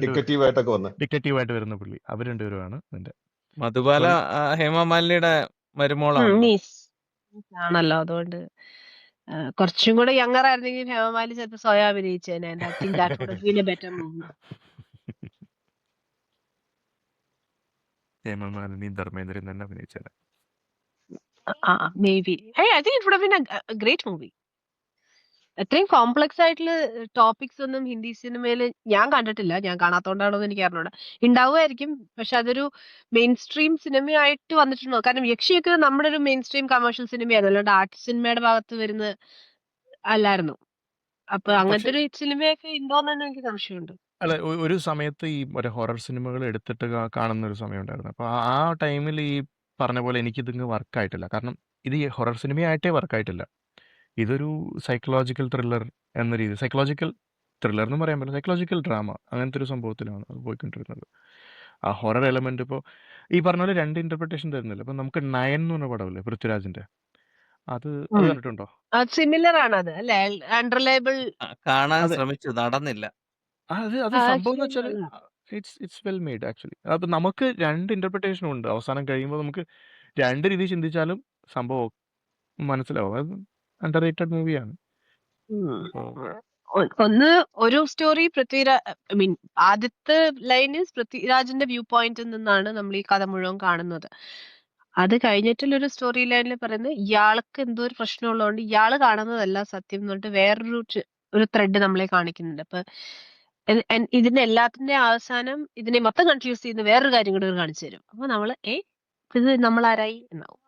ഡിറ്റക്റ്റീവായിട്ട് വരുന്ന പുള്ളി. അവർ രണ്ടുപേരുമാണ് അതിന്റെ. മധുബാല ഹേമാമാലിനിയുടെ മരുമോളാണല്ലോ. ആണല്ലോ. അതുകൊണ്ട് കുറച്ചും കൂടെ യങ്ങർ ആയിരുന്നെങ്കിൽ ഹേമമാലിനി ചിലപ്പോൾ സ്വയം അഭിനയിച്ചേനെ. I think that would have been a better movie. Hema Malini Dharmendran തന്നെ അഭിനയിച്ചത്. Maybe. Hey, I think it would have been a great movie. അത്രയും കോംപ്ലക്സ് ആയിട്ടുള്ള ടോപ്പിക്സ് ഒന്നും ഹിന്ദി സിനിമയിൽ ഞാൻ കണ്ടിട്ടില്ല. ഞാൻ കാണാത്തോണ്ടാണോ എന്ന് എനിക്ക് അറിഞ്ഞൂടാ. ഉണ്ടാവുമായിരിക്കും. പക്ഷെ അതൊരു മെയിൻ സ്ട്രീം സിനിമയായിട്ട് വന്നിട്ടുണ്ടോ? കാരണം യക്ഷിയൊക്കെ നമ്മുടെ ഒരു മെയിൻ സ്ട്രീം കമേഴ്ഷ്യൽ സിനിമയായിരുന്നു. അല്ലാണ്ട് ആർട്ട് സിനിമയുടെ ഭാഗത്ത് വരുന്ന അല്ലായിരുന്നു. അപ്പൊ പക്ഷെ അങ്ങനത്തെ ഒരു സിനിമയൊക്കെ ഉണ്ടോന്ന് തന്നെ എനിക്ക് സംശയമുണ്ട്. അല്ല ഒരു സമയത്ത് ഈ ഒരു ഹൊറർ സിനിമകൾ എടുത്തിട്ട് കാണുന്ന ഒരു സമയം ഉണ്ടായിരുന്നു. അപ്പോൾ ആ ടൈമിൽ ഈ പറഞ്ഞ പോലെ എനിക്കിതിങ്ങ് വർക്കായിട്ടില്ല. കാരണം ഇത് ഈ ഹൊറർ സിനിമയായിട്ടേ വർക്കായിട്ടില്ല. ഇതൊരു സൈക്കോളജിക്കൽ ത്രില്ലർ എന്ന രീതി, സൈക്കോളജിക്കൽ ത്രില്ലർ എന്ന് പറയാൻ പറ്റില്ല, സൈക്കോളജിക്കൽ ഡ്രാമ അങ്ങനത്തെ ഒരു സംഭവത്തിലാണ് അത് പോയിക്കൊണ്ടിരുന്നത്. ആ ഹൊറർ എലമെന്റ് ഇപ്പോൾ ഈ പറഞ്ഞ പോലെ രണ്ട് ഇന്റർപ്രിട്ടേഷൻ തരുന്നില്ല. ഇപ്പം നമുക്ക് നയൻ എന്ന് പറഞ്ഞ പടമില്ലേ പൃഥ്വിരാജിന്റെ, അത് ഉം. കണ്ടിട്ടുണ്ടോ? അത് സിമിലർ ആണ് അത് അല്ലെ? അൺറിലയബിൾ കാണാൻ അതെ, ശ്രമിച്ചു, നടന്നില്ല. അത് സംഭവം എന്ന് വെച്ചാൽ ഇറ്റ്സ് വെൽ മെയ്ഡ് ആക്ച്വലി. അപ്പം നമുക്ക് രണ്ട് ഇന്റർപ്രിട്ടേഷനും ഉണ്ട്. അവസാനം കഴിയുമ്പോൾ നമുക്ക് രണ്ട് രീതി ചിന്തിച്ചാലും സംഭവം മനസ്സിലാവും. അത് അണ്ടർ റേറ്റഡ് മൂവിയാണ്. ഒന്ന് ഒരു സ്റ്റോറി ഐ മീൻ ആദ്യത്തെ ലൈൻ പൃഥ്വിരാജിന്റെ വ്യൂ പോയിന്റിൽ നിന്നാണ് നമ്മൾ ഈ കഥ മുഴുവൻ കാണുന്നത്. അത് കഴിഞ്ഞിട്ടുള്ളൊരു സ്റ്റോറി ലൈനിൽ പറയുന്നത് ഇയാൾക്ക് എന്തോ ഒരു പ്രശ്നം ഉള്ളതുകൊണ്ട് ഇയാള് കാണുന്നതല്ല സത്യം എന്ന് പറഞ്ഞിട്ട് വേറൊരു ഒരു ത്രെഡ് നമ്മളെ കാണിക്കുന്നുണ്ട്. അപ്പൊ ഇതിന്റെ എല്ലാത്തിന്റെ അവസാനം ഇതിനെ മൊത്തം കൺഫ്യൂസ് ചെയ്യുന്ന വേറൊരു കാര്യം കൂടെ ഇവർ കാണിച്ചു തരും. അപ്പൊ നമ്മള് ഇത് നമ്മളാരായി എന്നാവും.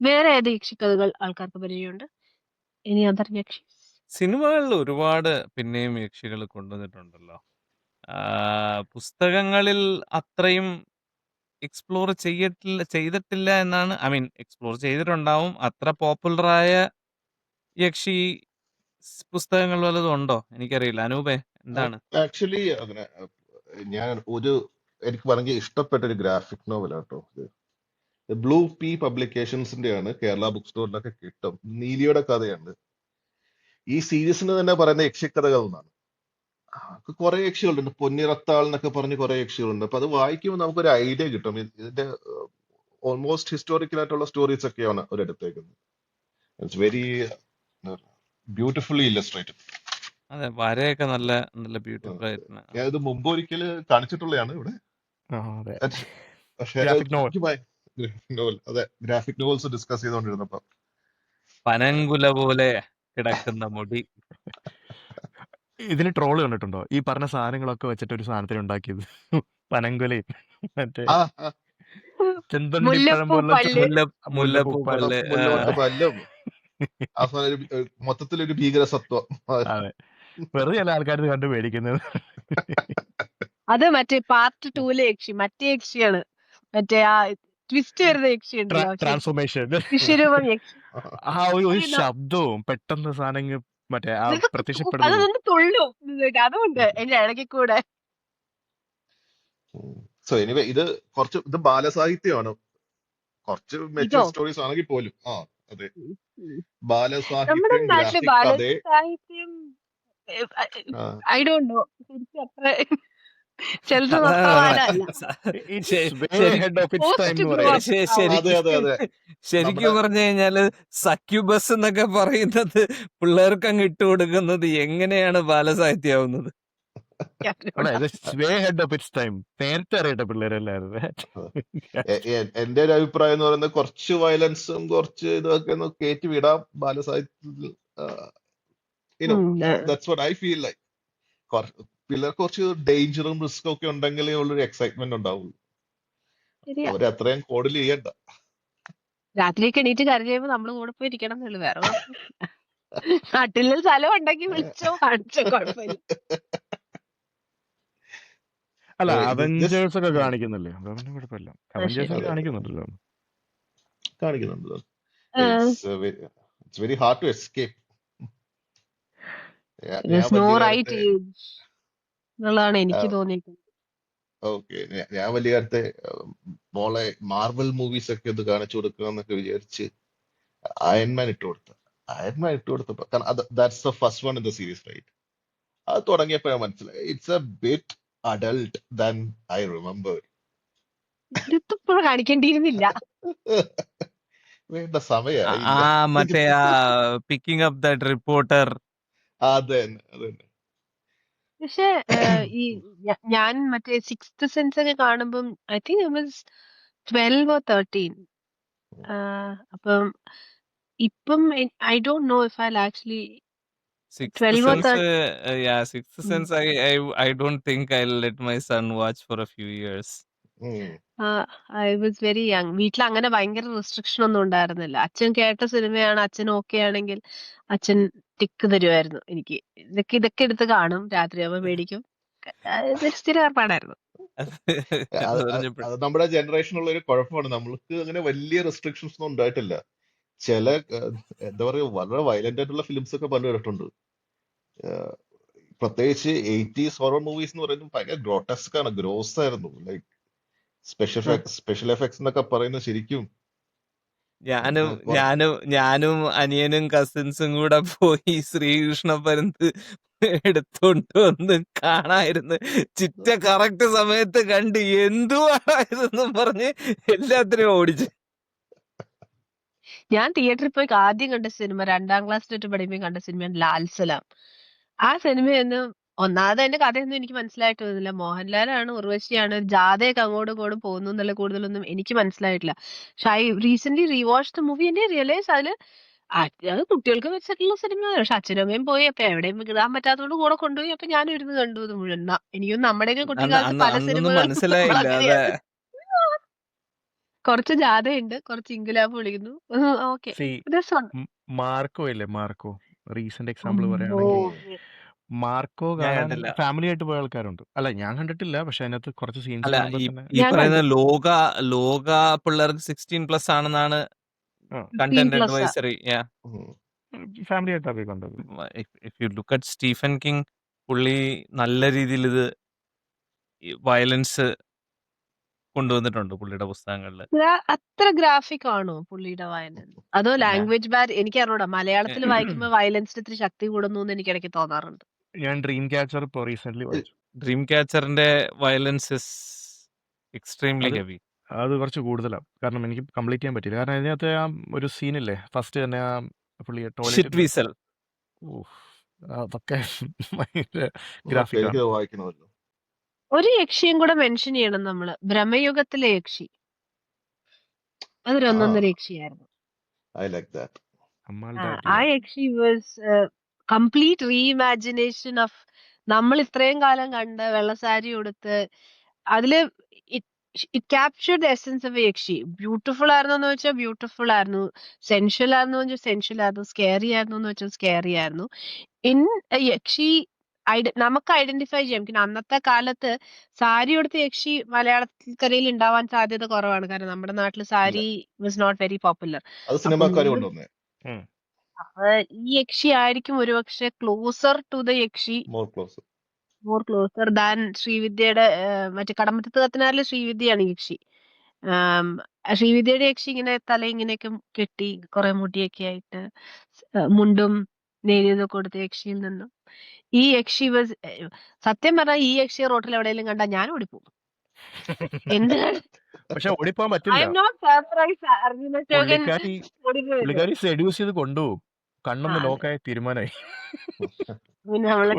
വേറെ ഏത് യക്ഷിക്കഥകൾ ആൾക്കാർക്ക് പരിചയമുണ്ട്? ഇനി അതർ യക്ഷി സിനിമകളിൽ ഒരുപാട് പിന്നെയും യക്ഷികൾ കൊണ്ടുവന്നിട്ടുണ്ടല്ലോ. പുസ്തകങ്ങളിൽ അത്രയും എക്സ്പ്ലോർ ചെയ്തിട്ടില്ല എന്നാണ്. ഐ മീൻ എക്സ്പ്ലോർ ചെയ്തിട്ടുണ്ടാവും. അത്ര പോപ്പുലറായ യക്ഷി പുസ്തകങ്ങൾ വല്ലതും ഉണ്ടോ? എനിക്കറിയില്ല. അനൂപേ എന്താണ്? ആക്ച്വലി അങ്ങനെ ഞാൻ എനിക്ക് ഭയങ്കര ഇഷ്ടപ്പെട്ട ഒരു ഗ്രാഫിക് നോവൽ ആട്ടോ ഇത്. ബ്ലൂ പി പബ്ലിക്കേഷൻസിന്റെ ആണ്. കേരള ബുക്ക് സ്റ്റോറിലൊക്കെ കിട്ടും. നീലിയുടെ കഥയാണ്. ഈ സീരീസിന് തന്നെ പറയുന്ന യക്ഷിക്കഥകൾ എന്നാണ്. കുറെ യക്ഷികളുണ്ട്. പൊന്നിറത്താൾ എന്നൊക്കെ പറഞ്ഞ് കുറെ യക്ഷികളുണ്ട്. അപ്പൊ അത് വായിക്കുമ്പോൾ നമുക്കൊരു ഐഡിയ കിട്ടും. ഇതിന്റെ ഓൾമോസ്റ്റ് ഹിസ്റ്റോറിക്കൽ ആയിട്ടുള്ള സ്റ്റോറീസ് ഒക്കെയാണ് അവരെടുത്തേക്കുന്നത്. It's very beautifully illustrated. അതെ, വരയൊക്കെ നല്ല നല്ല ബ്യൂട്ടിഫുൾ ആയിരുന്നു. ഞാൻ ഇത് മുമ്പ് ഒരിക്കൽ കാണിച്ചിട്ടുള്ളതാണ് ഇവിടെ. അതെ, പക്ഷേ ഗ്രാഫിക് നോവൽ. ഗ്രാഫിക് നോവൽ, അതെ, ഗ്രാഫിക് നോവൽസ് ഡിസ്കസ് ചെയ്തുകൊണ്ടിരുന്നപ്പോ പനങ്കുല പോലെ കിടക്കുന്ന മുടി. ഇതിന് ട്രോള് കണ്ടിട്ടുണ്ടോ? ഈ പറഞ്ഞ സാധനങ്ങളൊക്കെ വെച്ചിട്ട് ഒരു സാധനത്തിന് ഉണ്ടാക്കിയത് പനങ്കുലയും മറ്റേ ആ ആ, ചെന്തണ്ടിപ്പഴം മുല്ലപ്പൂ പോലുള്ള പല്ല്. മുല്ലപ്പൂ പല്ല്. മുല്ലമൊട്ട പല്ലും അവസാനം മൊത്തത്തിലൊരു ഭീകരസത്വം. അതെ, വെറുതെ അല്ല ആൾക്കാർ ഇത് കണ്ട് പേടിക്കുന്നത്. അത് മറ്റേ പാർട്ട് 2 യക്ഷി, മറ്റേ യക്ഷിയാണ്. മറ്റേ ആ ട്വിസ്റ്റ് വരുന്ന യക്ഷി ഉണ്ടല്ലോ. ട്രാൻസ്ഫോർമേഷൻ, വിശ്വരൂപം യക്ഷി. ആ ഒരു ശബ്ദവും പെട്ടെന്ന് സാധനങ്ങൾ മറ്റേ ആ പ്രത്യക്ഷപ്പെടുന്നതും. അതൊന്ന് തുള്ളും. അതുകൊണ്ട് എന്റെ ഇടയ്ക്ക് കൂടെ. സോ എനിവേ ഇത് ബാലസാഹിത്യമാണ്. കുറച്ച് മെച്ചൂർ സ്റ്റോറീസ് ആണെങ്കിൽ പോലും അതെ, നമ്മുടെ ബാലസാഹിത്യം, നാട്ടില് ഗ്രാഫിക് കഥ. ബാലസാഹിത്യം ഐ ഡോണ്ട് നോ, ശരിക്കും അത്ര ചിലത് അതാണ് അത്ര പറഞ്ഞത്. വാലല്ല. ശരിക്കും പറഞ്ഞു കഴിഞ്ഞാല് സക്യുബസ് എന്നൊക്കെ പറയുന്നത് പിള്ളേർക്ക് അങ്ങ് ഇട്ട് കൊടുക്കുന്നത് എങ്ങനെയാണ് ബാലസാഹിത്യമാവുന്നത്? നേരത്തെ അറിയട്ടെ പിള്ളേരെല്ലാരും. എന്റെ ഒരു അഭിപ്രായം എന്ന് പറയുന്നത് കുറച്ച് വയലൻസും കുറച്ച് ഇതൊക്കെ ഒന്ന് കയറ്റി വിടാം ബാലസാഹിത്യത്തിൽ. That's what I feel like. പിള്ളേർക്ക് കുറച്ച് ഡേഞ്ചറും റിസ്കും ഒക്കെ ഉണ്ടെങ്കിലേ ഉള്ളൊരു എക്സൈറ്റ്മെന്റ് ഉണ്ടാവുള്ളൂ. അവരെ അത്രയും കോഡിൽ ചെയ്യണ്ട. രാത്രിയൊക്കെ എണീറ്റ് കരഞ്ഞപ്പോ നമ്മള് കൂടെ പോയി ഇരിക്കണം എന്നുള്ളു. വേറെ നാട്ടിൽ സ്ഥലം ഉണ്ടെങ്കിൽ വിളിച്ചോ, കാണിച്ചോ, കുഴപ്പമില്ല. അല്ല, അവഞ്ചേഴ്സ് ഒക്കെ കാണിക്കുന്നില്ലേ? അതൊന്നും കുഴപ്പമില്ല. അവഞ്ചേഴ്സ് കാണിക്കുന്നുണ്ടല്ലോ. കാണിക്കുന്നുണ്ടല്ലോ. It's very hard to escape. എന്നുള്ളതാണ് എനിക്ക് തോന്നിയിരിക്കുന്നത്. ഓക്കെ, ഞാൻ വലിയ കാര്യത്തെ മോളെ മാർവൽ മൂവീസ് ഒക്കെ ഒന്ന് കാണിച്ചു കൊടുക്കുക എന്നൊക്കെ വിചാരിച്ച് അയൺമാൻ ഇട്ട് കൊടുത്തപ്പോ, കാരണം that's the first one in the series, right? അത് തുടങ്ങിയപ്പോഴാണ് മനസ്സിലായി it's a bit adult than I remember. കാണിക്കേണ്ടിയിരുന്നില്ല. വേണ്ട സമയമായി. മറ്റേ പിക്കിംഗ് അപ്പ് ദാറ്റ് റിപ്പോർട്ടർ. അതെ. പക്ഷെ ഈ ഞാൻ മറ്റേ സിക്സ്ത് സെൻസ് ഒക്കെ കാണുമ്പം ഐ തിങ്ക് 12 or 13 അപ്പം ഇപ്പം I don't know if I actually Sixth 12 or Sense, 13. yeah, Sixth Sense. I don't think I'll let my son watch for a few years. ഉം. I was very young. വീട്ടിൽ അങ്ങനെ ഭയങ്കര റെസ്ട്രിക്ഷൻ ഒന്നും ഉണ്ടായിരുന്നില്ല. അച്ഛൻ കേട്ട സിനിമയാണ്, അച്ഛൻ ഓക്കെ ആണെങ്കിൽ അച്ഛൻ ടിക്ക് തരുമായിരുന്നു എനിക്ക്. ഇതൊക്കെ എടുത്ത് കാണും, രാത്രിയാവുമ്പോ മേടിക്കും. ഇതൊരു സ്ഥിര ഏർപ്പാടായിരുന്നു. എന്ന് പറഞ്ഞപ്പോൾ അത് നമ്മുടെ ജനറേഷനുള്ള ഒരു കുഴപ്പമാണ്. നമ്മൾക്ക് അങ്ങനെ വലിയ റെസ്ട്രിക്ഷൻസ് ഒന്നും ഉണ്ടായിട്ടില്ല. ചില എന്താ പറയുക, വളരെ വയലന്റ് ആയിട്ടുള്ള ഫിലിംസ് ഒക്കെ പണ്ട് കണ്ടിട്ടുണ്ട്. പ്രത്യേകിച്ച് 80s ഹൊറർ മൂവീസ് എന്ന് പറയുന്നത് ഭയങ്കര ഗ്രോട്ടസ്ക് ആണ്, ഗ്രോസ് ആയിരുന്നു. ലൈക്ക് സ്പെഷ്യൽ എഫക്ട്സ് എന്നൊക്കെ പറയുന്നത് ശരിക്കും ഞാനും കുറെ- ഞാനും ഞാനും അനിയനും കസിൻസും കൂടെ പോയി ശ്രീകൃഷ്ണ പരുന്ത് എടുത്തോണ്ട് വന്ന് കാണായിരുന്നു. ചിറ്റ കറക്റ്റ് സമയത്ത് കണ്ട് എന്തുവാണ് ഇതെന്നും പറഞ്ഞ് എല്ലാത്തിനും ഓടിച്ച്. ഞാൻ തിയേറ്ററിൽ പോയി ആദ്യം കണ്ട സിനിമ 2ാം ക്ലാസ്സിലിട്ട് പഠിക്കുമ്പോൾ കണ്ട സിനിമയാണ് ലാൽ സലാം. ആ സിനിമയൊന്നും ഒന്നാമത് അതിന്റെ കഥയൊന്നും എനിക്ക് മനസ്സിലായിട്ടൊന്നുമില്ല. മോഹൻലാലാണ്, ഉർവശിയാണ്, ജാഥയൊക്കെ അങ്ങോട്ടും ഇങ്ങോട്ടും പോകുന്നു എന്നുള്ള കൂടുതലൊന്നും എനിക്ക് മനസ്സിലായിട്ടില്ല. പക്ഷെ I recent rewatch the movie എന്നെ റിയലൈസ് അത് കുട്ടികൾക്ക് വെച്ചിട്ടുള്ള സിനിമയാണ്. പക്ഷെ അച്ഛനും അമ്മയും പോയി, അപ്പൊ എവിടെയും വിടാൻ പറ്റാത്തതുകൊണ്ട് കൂടെ കൊണ്ടുപോയി. അപ്പൊ ഞാനും ഇരുന്ന് കണ്ടു ഇത് മുഴുവൻ. എനിക്കൊന്നും നമ്മുടെയൊക്കെ കുട്ടിക്കാലത്ത് പല അന്നൊന്നും സിനിമകളും മനസ്സിലായില്ല. അതെ, അങ്ങനെയാണ്. കുറച്ച് ജാഥയുണ്ട്, കുറച്ച് ഇൻകുലാബ് വിളിക്കുന്നു. ഓക്കെ, സി രസമുണ്ട്. മാർക്കോ ഇല്ലേ, മാർക്കോ റീസെന്റ് എക്സാമ്പിൾ ഓ, പറയുകയാണെങ്കിൽ മാർക്കോ ഞാൻ കാണാൻ കണ്ടില്ല. ഫാമിലി ആയിട്ട് പോയ ആൾക്കാരുണ്ട്. അല്ല, ഞാൻ കണ്ടിട്ടില്ല, പക്ഷെ അതിനകത്ത് കുറച്ച് സീൻസ് അല്ല, കാണുമ്പോൾ ഈ തന്നെ ഈ ഞാൻ പറയുന്ന കണ്ടു. ലോക പിള്ളേർക്ക് 16+ ആണെന്നാണ് ആ, 16 കണ്ടന്റ് പ്ലസ് അഡ്വൈസറി. ഉം. ഫാമിലി ആയിട്ടാണ് പോയി കണ്ടത്. If you look at Stephen king, പുള്ളി നല്ല രീതിയിൽ ഇത് വയലൻസ് കൊണ്ടുവന്നിട്ടുണ്ട് പുള്ളിയുടെ പുസ്തകങ്ങളിൽ. അത്ര ഗ്രാഫിക് ആണോ പുള്ളിയുടെ വയലൻസ്? അതോ ലാംഗ്വേജ് ബാര്? എനിക്ക് അറിഞ്ഞൂടാ. മലയാളത്തിൽ വായിക്കുമ്പോൾ വയലൻസിന് ഇത്തിരി ശക്തി കൂടുന്നു എന്ന് എനിക്ക് ഇടയ്ക്ക് തോന്നാറുണ്ട്. ഞാൻ ഡ്രീം ക്യാച്ചർ ഇപ്പോൾ റീസെന്റ് വായിച്ചു. ഡ്രീം ക്യാച്ചറിന്റെ വയലൻസ് ഇസ് എക്സ്ട്രീംലി അത് ഹെവി. അത് കുറച്ച് കൂടുതലാണ്. കാരണം എനിക്ക് കംപ്ലീറ്റ് ചെയ്യാൻ പറ്റില്ല. കാരണം അതിനകത്ത് ആ ഒരു സീനില്ലേ, ഫസ്റ്റ് തന്നെ ആ പുള്ളി ഷിറ്റ് ടോയ്ലറ്റിൽ വീസൽ. അതൊക്കെ ഭയങ്കര ഓക്കെ, ഗ്രാഫിക്കാണ്. എനിക്ക് വായിക്കണമല്ലോ. ഒരു യക്ഷിയും കൂടെ മെൻഷൻ ചെയ്യണം നമ്മള്. ബ്രഹ്മയുഗത്തിലെ യക്ഷി. അതൊരു ആ, ഒന്നൊന്നര യക്ഷിയായിരുന്നു. I like that. ആ യക്ഷി വാസ് കംപ്ലീറ്റ് റീഇമാജിനേഷൻ ഓഫ് നമ്മൾ ഇത്രയും കാലം കണ്ട വെള്ളസാരി ഉടുത്ത്. അതില് it captured the essence of Yakshi. Beautiful ആയിരുന്നു എന്ന് വെച്ചാൽ ബ്യൂട്ടിഫുൾ ആയിരുന്നു, സെൻഷ്വൽ ആയിരുന്നു എന്ന് വെച്ചാൽ സെൻഷ്വൽ ആയിരുന്നു, സ്കേറി ആയിരുന്നു എന്ന് വെച്ചാൽ സ്കേറി ആയിരുന്നു. ഇൻ യക്ഷി നമുക്ക് ഐഡന്റിഫൈ ചെയ്യാം. പിന്നെ അന്നത്തെ കാലത്ത് സാരി ഉടുത്ത യക്ഷി മലയാളക്കരയിൽ ഉണ്ടാവാൻ സാധ്യത കുറവാണ്. കാരണം നമ്മുടെ നാട്ടിൽ ഇല്ല, sari was not very popular. അത് അപ്പൊ സിനിമാക്കാർ കൊണ്ടുവന്നേ. ഈ യക്ഷി ആയിരിക്കും ഒരുപക്ഷെ closer to the yakshi, more close. More closer than ശ്രീവിദ്യയുടെ. മറ്റേ കടമറ്റത്ത് കത്തനാറിലെ ശ്രീവിദ്യയാണ് യക്ഷി. ശ്രീവിദ്യയുടെ യക്ഷി ഇങ്ങനെ തല ഇങ്ങനെയൊക്കെ കെട്ടി കുറെ മുടിയൊക്കെ ആയിട്ട് മുണ്ടും നേരിയതൊക്കെ കൊടുത്ത യക്ഷിയിൽ നിന്നും ഈ യക്ഷി സത്യം പറഞ്ഞാൽ ഈ യക്ഷിയെ റോട്ടിൽ എവിടെയെങ്കിലും കണ്ടാൽ ഞാൻ ഓടിപ്പോകും. എന്തിനാണ്? പക്ഷെ ഓടിപ്പോകാൻ ഐ പറ്റില്ല. I'm not surprise. Arjun Ashokan പുള്ളിക്കാരി സെഡ്യൂസ് ചെയ്ത് കൊണ്ടുപോകും. കണ്ണൊന്ന് ലോക്കായ തീരുമാനമായി. പിന്നെ നമ്മളെ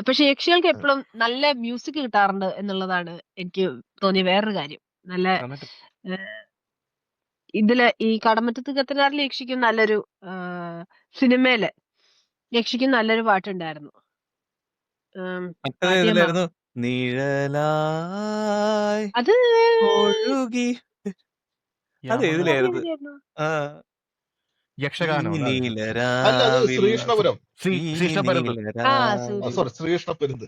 പക്ഷെ യക്ഷികൾക്ക് എപ്പോഴും നല്ല മ്യൂസിക് കിട്ടാറുണ്ട് എന്നുള്ളതാണ് എനിക്ക് തോന്നിയ വേറൊരു കാര്യം. നല്ല എന്നിട്ട് ഇതില് ഈ കടമറ്റത്ത് കത്തനാറിൽ യക്ഷിക്കും നല്ലൊരു സിനിമയില് യക്ഷിക്കും നല്ലൊരു പാട്ടുണ്ടായിരുന്നു. മറ്റേത് പാട്ട് ഞാൻ ഏതിലായിരുന്നു? നിഴലായി അത് ഒഴുകി. അത് യാമ ഏതിലായിരുന്നു? ഏതിലായിരുന്നു? ആ, യക്ഷഗാനോ? ഈ അല്ല, അത് നീലരാവിൽ ശ്രീകൃഷ്ണപുരം. ഈ ശ്രീകൃഷ്ണപരുന്ത്. നീലരാവിൽ സോറി, ശ്രീകൃഷ്ണപരുന്ത്.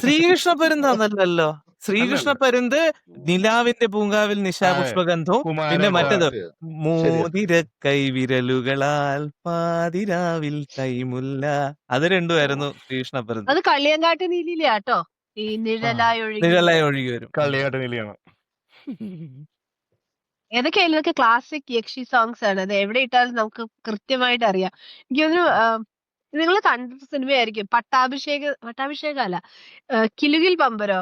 ശ്രീകൃഷ്ണ പരുന്താന്നല്ലോ. ശ്രീകൃഷ്ണ അല്ലല്ല. പരുന്ത് നിലാവിന്റെ പൂങ്കാവിൽ ആ, നിശാപുഷ്പഗന്ധവും പിന്നെ കുമാരൻ മറ്റേത് കറക്റ്റ്, ശരിയാ. മോതിര കൈവിരലുകളാൽ പാതിരാവിൽ കൈമുല്ല. അത് രണ്ടുമായിരുന്നു ശ്രീകൃഷ്ണ പരുന്ത്. അത് കളിയങ്കാട്ട് നീലിയിലാട്ടോ. ഈ നിഴലായി ഒഴുകി. നിഴലായി ഒഴുകി വരും. കള്ളിയാട്ട് നിലയാണ്. ഏതൊക്കെയായാലും ഇതൊക്കെ ക്ലാസിക് യക്ഷി സോങ്സ് ആണ്. അത് എവിടെ ഇട്ടാലും നമുക്ക് കൃത്യമായിട്ട് അറിയാം. എനിക്ക് തോന്നുന്നു നിങ്ങൾ കണ്ട സിനിമയായിരിക്കും പട്ടാഭിഷേക അല്ല, കിലുകിൽ പമ്പരോ.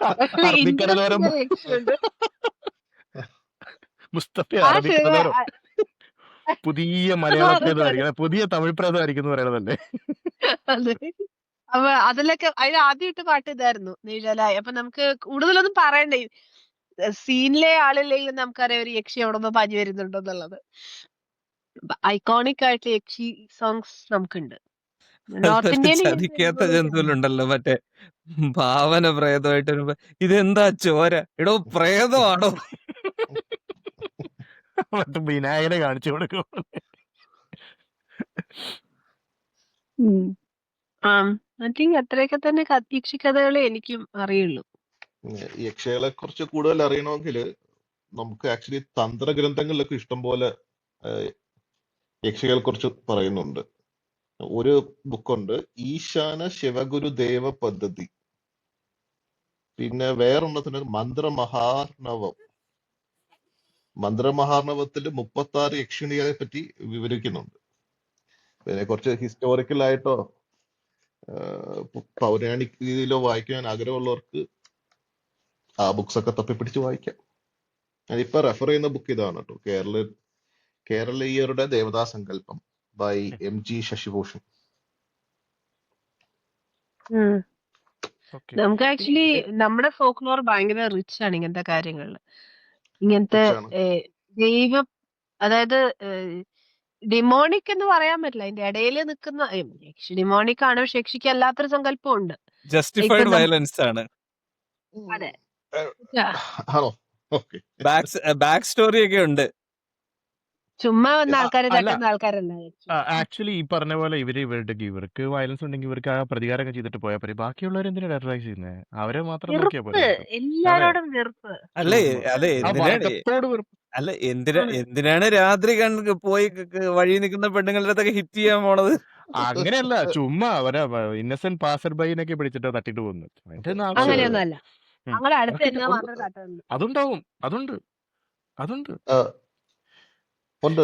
അറബിക്കടലോരം ഇൻട്രസ്റ്റിംഗ് യക്ഷിയുണ്ട് മുസ്തഫ ആ സിനിമ. അറബിക്കടലോരം. പുതിയ മലയാള പ്രേതമായിരിക്കും, പുതിയ തമിഴ് പ്രേതമായിരിക്കും എന്ന് പറയണതല്ലേ? അതെ, അപ്പൊ അതിലൊക്കെ അതിൽ ആദ്യമായിട്ട് പാട്ട് ഇതായിരുന്നു നിഴലായി. അപ്പൊ നമുക്ക് കൂടുതലൊന്നും പറയണ്ടേ, സീനിലെ ആളില്ലെങ്കിലും നമുക്കറിയാം ഒരു യക്ഷി എവിടെ നിന്ന് പാഞ്ഞു വരുന്നുണ്ടെന്നുള്ളത്. ഐക്കോണിക് ആയിട്ട് യക്ഷി സോങ്സ് നമുക്കുണ്ട്. നോർത്ത് അതൊരു ഇന്ത്യയിൽ ഇങ്ങനത്തെ ചതിക്കാത്ത ഒരുപാട് ഉണ്ട്. ജന്തുവിലുണ്ടല്ലോ മറ്റേ ഭാവന പ്രേതമായിട്ട് വരുമ്പോ ഇതെന്താ ചോര, എടോ പ്രേതമാണോ? മറ്റേ വിനായകനെ കാണിച്ചു കൊടുക്കും. ഐ തിങ്ക് അത്രയൊക്കെ തന്നെ യക്ഷി കഥകളെ എനിക്കും അറിയുള്ളൂ. യക്ഷകളെ കുറിച്ച് കൂടുതൽ അറിയണമെങ്കിൽ നമുക്ക് ആക്ച്വലി തന്ത്രഗ്രന്ഥങ്ങളിലൊക്കെ ഇഷ്ടംപോലെ യക്ഷികളെ കുറിച്ച് പറയുന്നുണ്ട്. ഒരു ബുക്കുണ്ട്, ഈശാന ശിവഗുരുദേവ പദ്ധതി. പിന്നെ വേറൊന്നത്തിന് മന്ത്രമഹാർണവം. മന്ത്രമഹാർണവത്തിൽ 36 യക്ഷിണികളെ പറ്റി വിവരിക്കുന്നുണ്ട്. പിന്നെ കുറച്ച് ഹിസ്റ്റോറിക്കൽ ആയിട്ടോ പൗരാണിക് രീതിയിലോ വായിക്കാൻ ആഗ്രഹമുള്ളവർക്ക് ആ ബുക്സ് ഒക്കെ തപ്പിപ്പിടിച്ച് വായിക്കാം. ഞാനിപ്പോ റെഫർ ചെയ്യുന്ന ബുക്ക് ഇതാണ് കേട്ടോ, കേരളീയരുടെ ദേവതാ സങ്കല്പം ബൈ MG ശശിഭൂഷൺ. ഓക്കെ. നമുക്ക് ആക്ച്വലി നമ്മുടെ ഫോക്ലോർ ഭയങ്കര റിച്ച് ആണ് ഇങ്ങനത്തെ കാര്യങ്ങളില്. ഇങ്ങനത്തെ റിച്ചാണ്. ദൈവം, അതായത് ഡിമോണിക് എന്ന് പറയാൻ പറ്റില്ല, അതിന്റെ ഇടയിൽ നിൽക്കുന്ന യക്ഷി ഡിമോണിക് ആണ്, പക്ഷെ യക്ഷിക്ക് അല്ലാത്തൊരു സങ്കല്പം ഉണ്ട്. ഇപ്പൊ ജസ്റ്റിഫൈഡ് വയലൻസ് ആണ്. അതെ, ആണോ? ഓക്കെ. ബാക്ക് സ്റ്റോറി ഒക്കെ ഉണ്ട്. ചുമ്മാ വന്ന ആൾക്കാരെ അല്ല, തട്ടുന്ന ആൾക്കാരല്ല യക്ഷി. ആക്ച്വലി ഈ പറഞ്ഞ പോലെ ഇവർക്ക് വയലൻസ് ഉണ്ടെങ്കിൽ ഇവർക്ക് ആ പ്രതികാരമൊക്കെ ചെയ്തിട്ട് പോയാൽ പോരെ. ബാക്കിയുള്ളവർ എന്തിനാ ടെററൈസ് ചെയ്യുന്നത്? അവരെ മാത്രം നോക്കിയാൽ വെറുപ്പ്, പോരെ അവർക്ക്. അതെ, എല്ലാരോടും വെറുപ്പ്. അല്ലേ ചുമ്മാ അല്ലെ ആ എന്തിനാണ് വർഗത്തോട് വെറുപ്പ്. അല്ല ആണ്. എന്തിനാണ് രാത്രി പോയി വഴി നിൽക്കുന്ന പെണ്ണുങ്ങളുടെ അടുത്തൊക്കെ ഹിറ്റ് ചെയ്യാൻ പോണത്? അങ്ങനെയല്ല, ചുമ്മാ അവരെ ഇന്നസെന്റ് പാസർ ബൈനൊക്കെ പിടിച്ചിട്ട് തട്ടിട്ട് പോകുന്നു. അതിന്റെ ഒന്നും അതെ ആവശ്യമില്ല. അങ്ങനെയൊന്നും അല്ല, ഉം. ഞങ്ങളുടെ അടുത്ത് അതൊക്കെ എന്നാ ഉണ്ട്. മാത്രമേ തട്ടുള്ളൂ. അതുണ്ടാവും, അതുണ്ട്. ആ, ഉണ്ട്.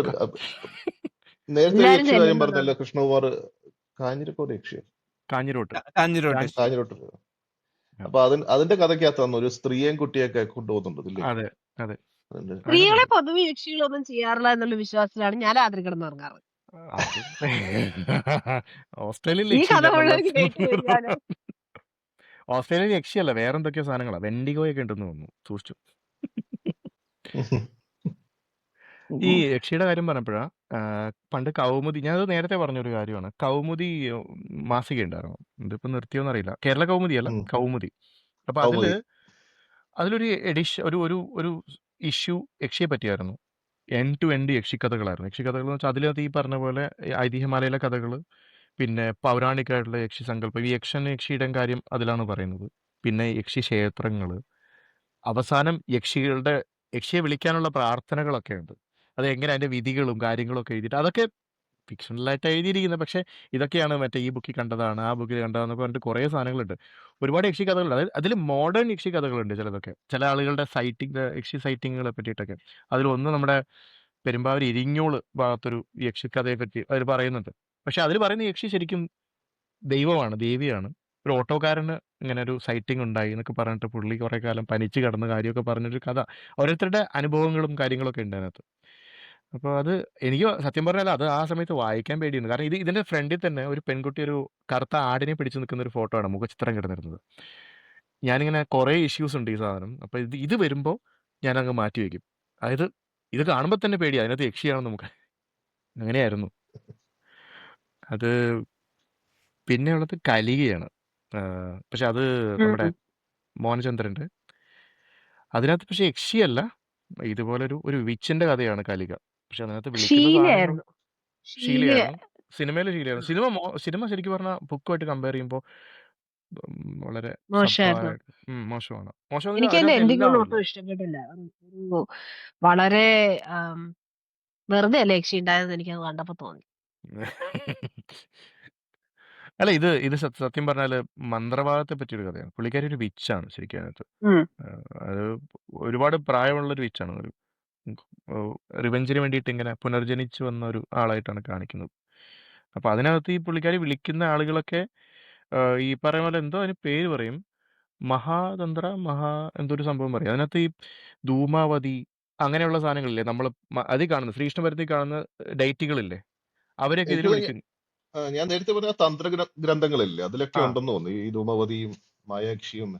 നേരത്തെ ഒരു എല്ലാരും യക്ഷി കാര്യം ചെല്ലുന്നുണ്ട്. പറഞ്ഞല്ലോ കൃഷ്ണകുമാർ, കാഞ്ഞിരക്കോട് യക്ഷി, കാഞ്ഞിരോട്ട്. കാഞ്ഞിരോട്ട്. കാഞ്ഞിരോട്ട്. അപ്പൊ അതിന്റെ കഥയ്ക്കകത്താണ് ഒരു സ്ത്രീയെയും കുട്ടിയൊക്കെ കൊണ്ടുപോകുന്നുണ്ട് ഇല്ലേ? അതെ, അതെ. അതിന്റെ സ്ത്രീകളെ പൊതുവെ യക്ഷികളൊന്നും ചെയ്യാറില്ല എന്നുള്ള വിശ്വാസത്തിലാണ് ഞാൻ രാത്രി കിടന്നുറങ്ങാറ്. അത് ഓസ്ട്രേലിയയിൽ ഈ കഥ യക്ഷിയില്ല മുഴുവൻ കേട്ട് കഴിഞ്ഞാല് ഓസ്ട്രേലിയയിൽ യക്ഷിയല്ല, വേറെന്തൊക്കെയോ സാധനങ്ങളാ. വെൻഡിഗോയൊക്കെ ഉണ്ടെന്ന് തോന്നുന്നു, സൂക്ഷിച്ചു. ഈ യക്ഷിയുടെ കാര്യം പറഞ്ഞപ്പോഴാ പണ്ട് കൗമുദി, ഞാനത് നേരത്തെ പറഞ്ഞൊരു കാര്യമാണ്. കൗമുദി മാസിക ഉണ്ടായിരുന്നു, ഇതിപ്പോ നിർത്തിയോന്ന് അറിയില്ല. കേരള കൗമുദി അല്ല, കൗമുദി. അപ്പൊ കൗമുദി. അതിലൊരു എഡിഷൻ, ഒരു ഇഷ്യൂ യക്ഷിയെ പറ്റിയായിരുന്നു. എൻഡ് ടു എൻഡ് യക്ഷിക്കഥകളായിരുന്നു. യക്ഷിക്കഥകൾ എന്ന് വെച്ചാൽ അതിനകത്ത് ഈ പറഞ്ഞ പോലെ ഐതിഹ്യമാലയിലെ കഥകൾ, പിന്നെ പൗരാണികമായിട്ടുള്ള യക്ഷി സങ്കല്പം, ഈ യക്ഷിയുടെ കാര്യം അതിലാണ് പറയുന്നത്. പിന്നെ യക്ഷി ക്ഷേത്രങ്ങൾ, അവസാനം യക്ഷിയെ വിളിക്കാനുള്ള പ്രാർത്ഥനകളൊക്കെ ഉണ്ട്. അത് എങ്ങനെ അതിന്റെ വിധികളും കാര്യങ്ങളും ഒക്കെ എഴുതിയിട്ട്, അതൊക്കെ ഫിക്ഷണലായിട്ട് എഴുതിയിരിക്കുന്നത്. പക്ഷേ ഇതൊക്കെയാണ് മറ്റേ ഈ ബുക്കിൽ കണ്ടതാണ്, ആ ബുക്കിൽ കണ്ടതാണെന്നൊക്കെ പറഞ്ഞിട്ട് കുറേ സാധനങ്ങളുണ്ട്. ഒരുപാട് യക്ഷി കഥകളുണ്ട്. അതായത് അതിൽ മോഡേൺ യക്ഷി കഥകളുണ്ട് ചിലതൊക്കെ, ചില ആളുകളുടെ യക്ഷി സൈറ്റിങ്ങുകളെ പറ്റിയിട്ടൊക്കെ. അതിലൊന്ന് നമ്മുടെ പെരുമ്പാവൂർ ഇരിങ്ങോള് ഭാഗത്തൊരു യക്ഷിക്കഥയെ പറ്റി അതിൽ പറയുന്നുണ്ട്. പക്ഷെ അതിൽ പറയുന്ന യക്ഷി ശരിക്കും ദൈവമാണ്, ദേവിയാണ്. ഒരു ഓട്ടോക്കാരന് ഇങ്ങനെ ഒരു സൈറ്റിംഗ് ഉണ്ടായി എന്നൊക്കെ പറഞ്ഞിട്ട് പുള്ളി കുറേ കാലം പനിച്ച് കിടന്ന കാര്യമൊക്കെ പറഞ്ഞൊരു കഥ. ഓരോരുത്തരുടെ അനുഭവങ്ങളും കാര്യങ്ങളൊക്കെ ഉണ്ട് അതിനകത്ത്. അപ്പോൾ അത് എനിക്ക് സത്യം പറഞ്ഞാൽ അത് ആ സമയത്ത് വായിക്കാൻ പേടിയുണ്ട്. കാരണം ഇതിന്റെ ഫ്രണ്ടിൽ തന്നെ ഒരു പെൺകുട്ടി ഒരു കറുത്ത ആടിനെ പിടിച്ചു നിൽക്കുന്ന ഒരു ഫോട്ടോ ആണ് മുഖചിത്രം കിടന്നിരുന്നത്. ഞാനിങ്ങനെ കുറേ ഇഷ്യൂസ് ഉണ്ട് ഈ സാധനം. അപ്പോൾ ഇത് വരുമ്പോൾ ഞാനങ്ങ് മാറ്റി വയ്ക്കും. അതായത് ഇത് കാണുമ്പോൾ തന്നെ പേടിയാണ്, അതിനകത്ത് യക്ഷിയാണെന്ന് നമുക്ക്. അങ്ങനെയായിരുന്നു അത്. പിന്നെ ഉള്ളത് കലികയാണ്. പക്ഷെ അത് നമ്മുടെ മോഹനചന്ദ്രൻ്റെ, അതിനകത്ത് പക്ഷെ യക്ഷിയല്ല, ഇതുപോലൊരു വിച്ചിന്റെ കഥയാണ് കലിക. പക്ഷെ അതിനകത്ത് വിളിക്കുന്ന സാധനങ്ങൾ ഷീലയായിരുന്നു. ഷീലയായിരുന്നു. സിനിമയിൽ ഷീലയായിരുന്നു. സിനിമ ശരിക്കും പറഞ്ഞാൽ ബുക്കുമായിട്ട് കമ്പയർ ചെയ്യുമ്പോൾ വളരെ മോശമായിരുന്നു. മോശമാണ്. മോശം എന്ന് എനിക്ക് പറഞ്ഞാൽ അതിന്റെ അതിനകത്ത് എൻഡിംഗ് എല്ലാം ഒന്നും ഉണ്ട്. ഒട്ടും ഇഷ്ടപ്പെട്ടില്ല. ഒരു വളരെ വെറുതെ അല്ലേ യക്ഷി ഉണ്ടായെന്ന് എനിക്കത് കണ്ടപ്പോ തോന്നി. അല്ല, ഇത് സത്യം പറഞ്ഞാല് മന്ത്രവാദത്തെ പറ്റിയൊരു കഥയാണ്. പുള്ളിക്കാരി ഒരു വിച്ചാണ് ശരിക്കും അതിനകത്ത്. അത് ഒരുപാട് പ്രായമുള്ളൊരു വിച്ചാണ്. ഒരു റിവെഞ്ചിന് വേണ്ടിയിട്ട് ഇങ്ങനെ പുനർജനിച്ചു വന്ന ഒരു ആളായിട്ടാണ് കാണിക്കുന്നത്. അപ്പൊ അതിനകത്ത് ഈ പുള്ളിക്കാരി വിളിക്കുന്ന ആളുകളൊക്കെ ഈ പറയുന്ന പോലെ എന്തോ അതിന് പേര് പറയും, എന്തോ ഒരു സംഭവം പറയും. അതിനകത്ത് ഈ ധൂമാവതി അങ്ങനെയുള്ള സാധനങ്ങളില്ലേ, നമ്മൾ അതിൽ കാണുന്ന ശ്രീകൃഷ്ണപുരത്തിൽ കാണുന്ന ഡേറ്റുകളില്ലേ, അവരെയൊക്കെ ഇതിൽ എനിക്ക് വിളിക്കും. ഞാൻ നേരത്തെ പറഞ്ഞ ഗ്രന്ഥങ്ങളില്ലേ അതിലൊക്കെ ആ ഉണ്ടെന്ന് തോന്നുന്നു ഈ ധൂമവതിയും മായാക്ഷിയും.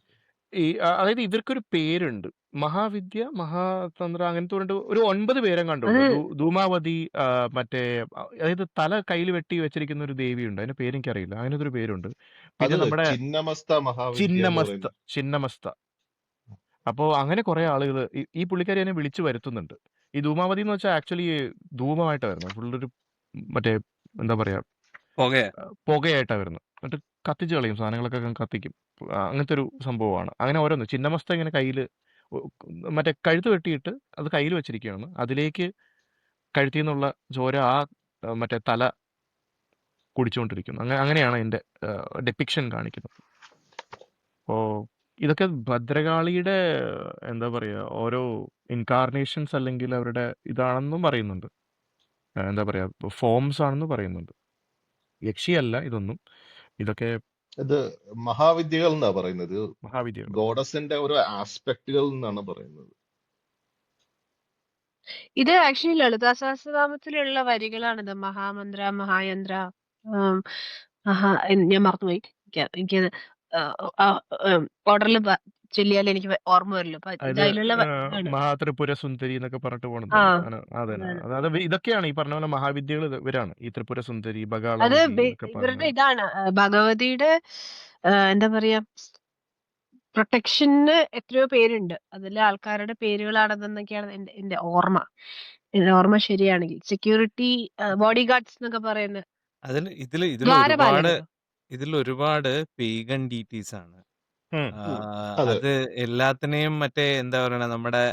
അതായത് ഇവർക്കൊരു പേരുണ്ട്. മഹാവിദ്യ, മഹാതന്ത്ര അങ്ങനത്തെ പറഞ്ഞിട്ട് ഒരു 9 പേരെ അത് കണ്ടുള്ളൂ. ധൂമാവതി, മറ്റേ അതായത് തല കയ്യിൽ വെട്ടി വെച്ചിരിക്കുന്ന ഒരു ദേവിയുണ്ട്. അതിന്റെ പേര് എനിക്കറിയില്ല. അങ്ങനത്തെ ഒരു പേരുണ്ട്. പിന്നെ അത് നമ്മുടെ ചിന്നമസ്ത മഹാവിദ്യ എന്ന് പറയുന്നത്. ചിന്നമസ്ത. അപ്പോ അങ്ങനെ കുറെ ആളുകൾ ഈ പുള്ളിക്കാരി എന്നെ വിളിച്ചു വരുത്തുന്നുണ്ട്. ഈ ധൂമാവതി എന്ന് വെച്ചാൽ ആക്ച്വലി ധൂമമായിട്ടാണ് വരുന്നത്. ഫുള്ളൊരു മറ്റേ എന്താ പറയാ ഓക്കെ. പുകയായിട്ടാണ് വരുന്നത്. എന്നിട്ട് കത്തിച്ച് കളയും, സാധനങ്ങളൊക്കെ അങ്ങ് കത്തിക്കും. അങ്ങനത്തെ ഒരു സംഭവമാണ്. അങ്ങനെ ഓരോന്ന് ചിന്നമസ്ത ഇങ്ങനെ കയ്യിൽ മറ്റേ കഴുത്ത് വെട്ടിയിട്ട് അത് കയ്യിൽ വെച്ചിരിക്കുകയാണ്. അതിലേക്ക് കഴുത്തിൽ നിന്നുള്ള ചോര മറ്റേ തല കുടിച്ചുകൊണ്ടിരിക്കുന്നു. അങ്ങനെയാണ് അതിന്റെ ഡെപ്പിക്ഷൻ കാണിക്കുന്നത്. അപ്പോൾ ഇതൊക്കെ ഭദ്രകാളിയുടെ എന്താ പറയുക ഓരോ ഇൻകാർണേഷൻസ് അല്ലെങ്കിൽ അവരുടെ ഇതാണെന്നും പറയുന്നുണ്ട്. എന്താ പറയുക ഫോംസ് ആണെന്ന് പറയുന്നുണ്ട്. യക്ഷിയല്ല ഇതൊന്നും. ഇതൊക്കെ ഇത് മഹാവിദ്യകൾ എന്നാ പറയുന്നത്. മഹാവിദ്യകൾ. ഗോഡസിന്റെ ഓരോ ആസ്പെക്ടുകൾ എന്നാണ് പറയുന്നത്. ഇത് ആക്ച്വലി ലളിതാ സഹസ്രനാമത്തിലുള്ള വരികളാണിത്. മഹാമന്ത്ര, മഹായന്ത്ര, ഉം, ഞാൻ മറന്നുപോയി. എനിക്കത് ഓർഡറിൽ ചൊല്ലിയാൽ എനിക്ക് ഓർമ്മ വരില്ല. അപ്പൊ ഇത് അതായത് അതിലുള്ള ഇതാണ്. മഹാത്രിപുര സുന്ദരി എന്നൊക്കെ പറഞ്ഞിട്ട് ആ പോണതല്ലേ? അതെ. അതാണ്. അതായത് ഇതൊക്കെയാണ് ഈ പറഞ്ഞ പോലെ മഹാവിദ്യകൾ ഇവരാണ്. ഈ ത്രിപുര സുന്ദരി, അത് ബഗാളമുഖി എന്നൊക്കെ ഇവരുടെ പറഞ്ഞത്. ഇതാണ് ഭഗവതിയുടെ എന്താ പറയാ പ്രൊട്ടക്ഷന് എത്രയോ പേരുണ്ട്. അതിലെ ആൾക്കാരുടെ പേരുകളാണെന്നൊക്കെയാണ് എന്റെ ഓർമ്മ. എന്റെ ഓർമ്മ ശരിയാണെങ്കിൽ സെക്യൂരിറ്റി ബോഡി ഗാർഡ്സ് എന്നൊക്കെ പറയുന്ന ദ്വാരപാലകർ. ഇതിലൊരുപാട് പേഗൻ ഡീറ്റീസ് ആണ്. ഉം. അതെ. അത് എല്ലാത്തിനെയും മറ്റേ എന്താ പറയണ നമ്മുടെ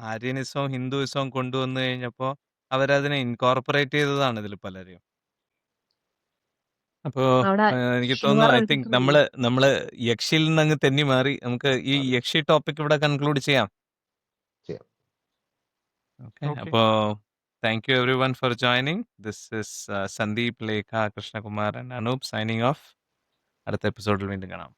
ആര്യനിസവും ഹിന്ദുയിസവും കൊണ്ടുവന്നു കഴിഞ്ഞപ്പോ അവരതിനെ ഇൻകോർപ്പറേറ്റ് ചെയ്തതാണ് ഇതിൽ പലരെയും. അപ്പോ അവിടെ എനിക്ക് ശിവ തോന്നുന്നു ഐ തിങ്ക് റിസർച്ച് നമ്മള് യക്ഷിയിൽ നിന്ന് അങ്ങ് തെന്നി മാറി. നമുക്ക് ഈ മാറി. യക്ഷി ടോപ്പിക് ഇവിടെ കൺക്ലൂഡ് ചെയ്യാം. ചെയ്യാം. ഓക്കെ. ഓക്കെ. അപ്പോ thank you every one for joining. This is Sandeep, Lekha, Krishnakumar and Anoop signing off. അടുത്ത എപ്പിസോഡിൽ വീണ്ടും കാണാം.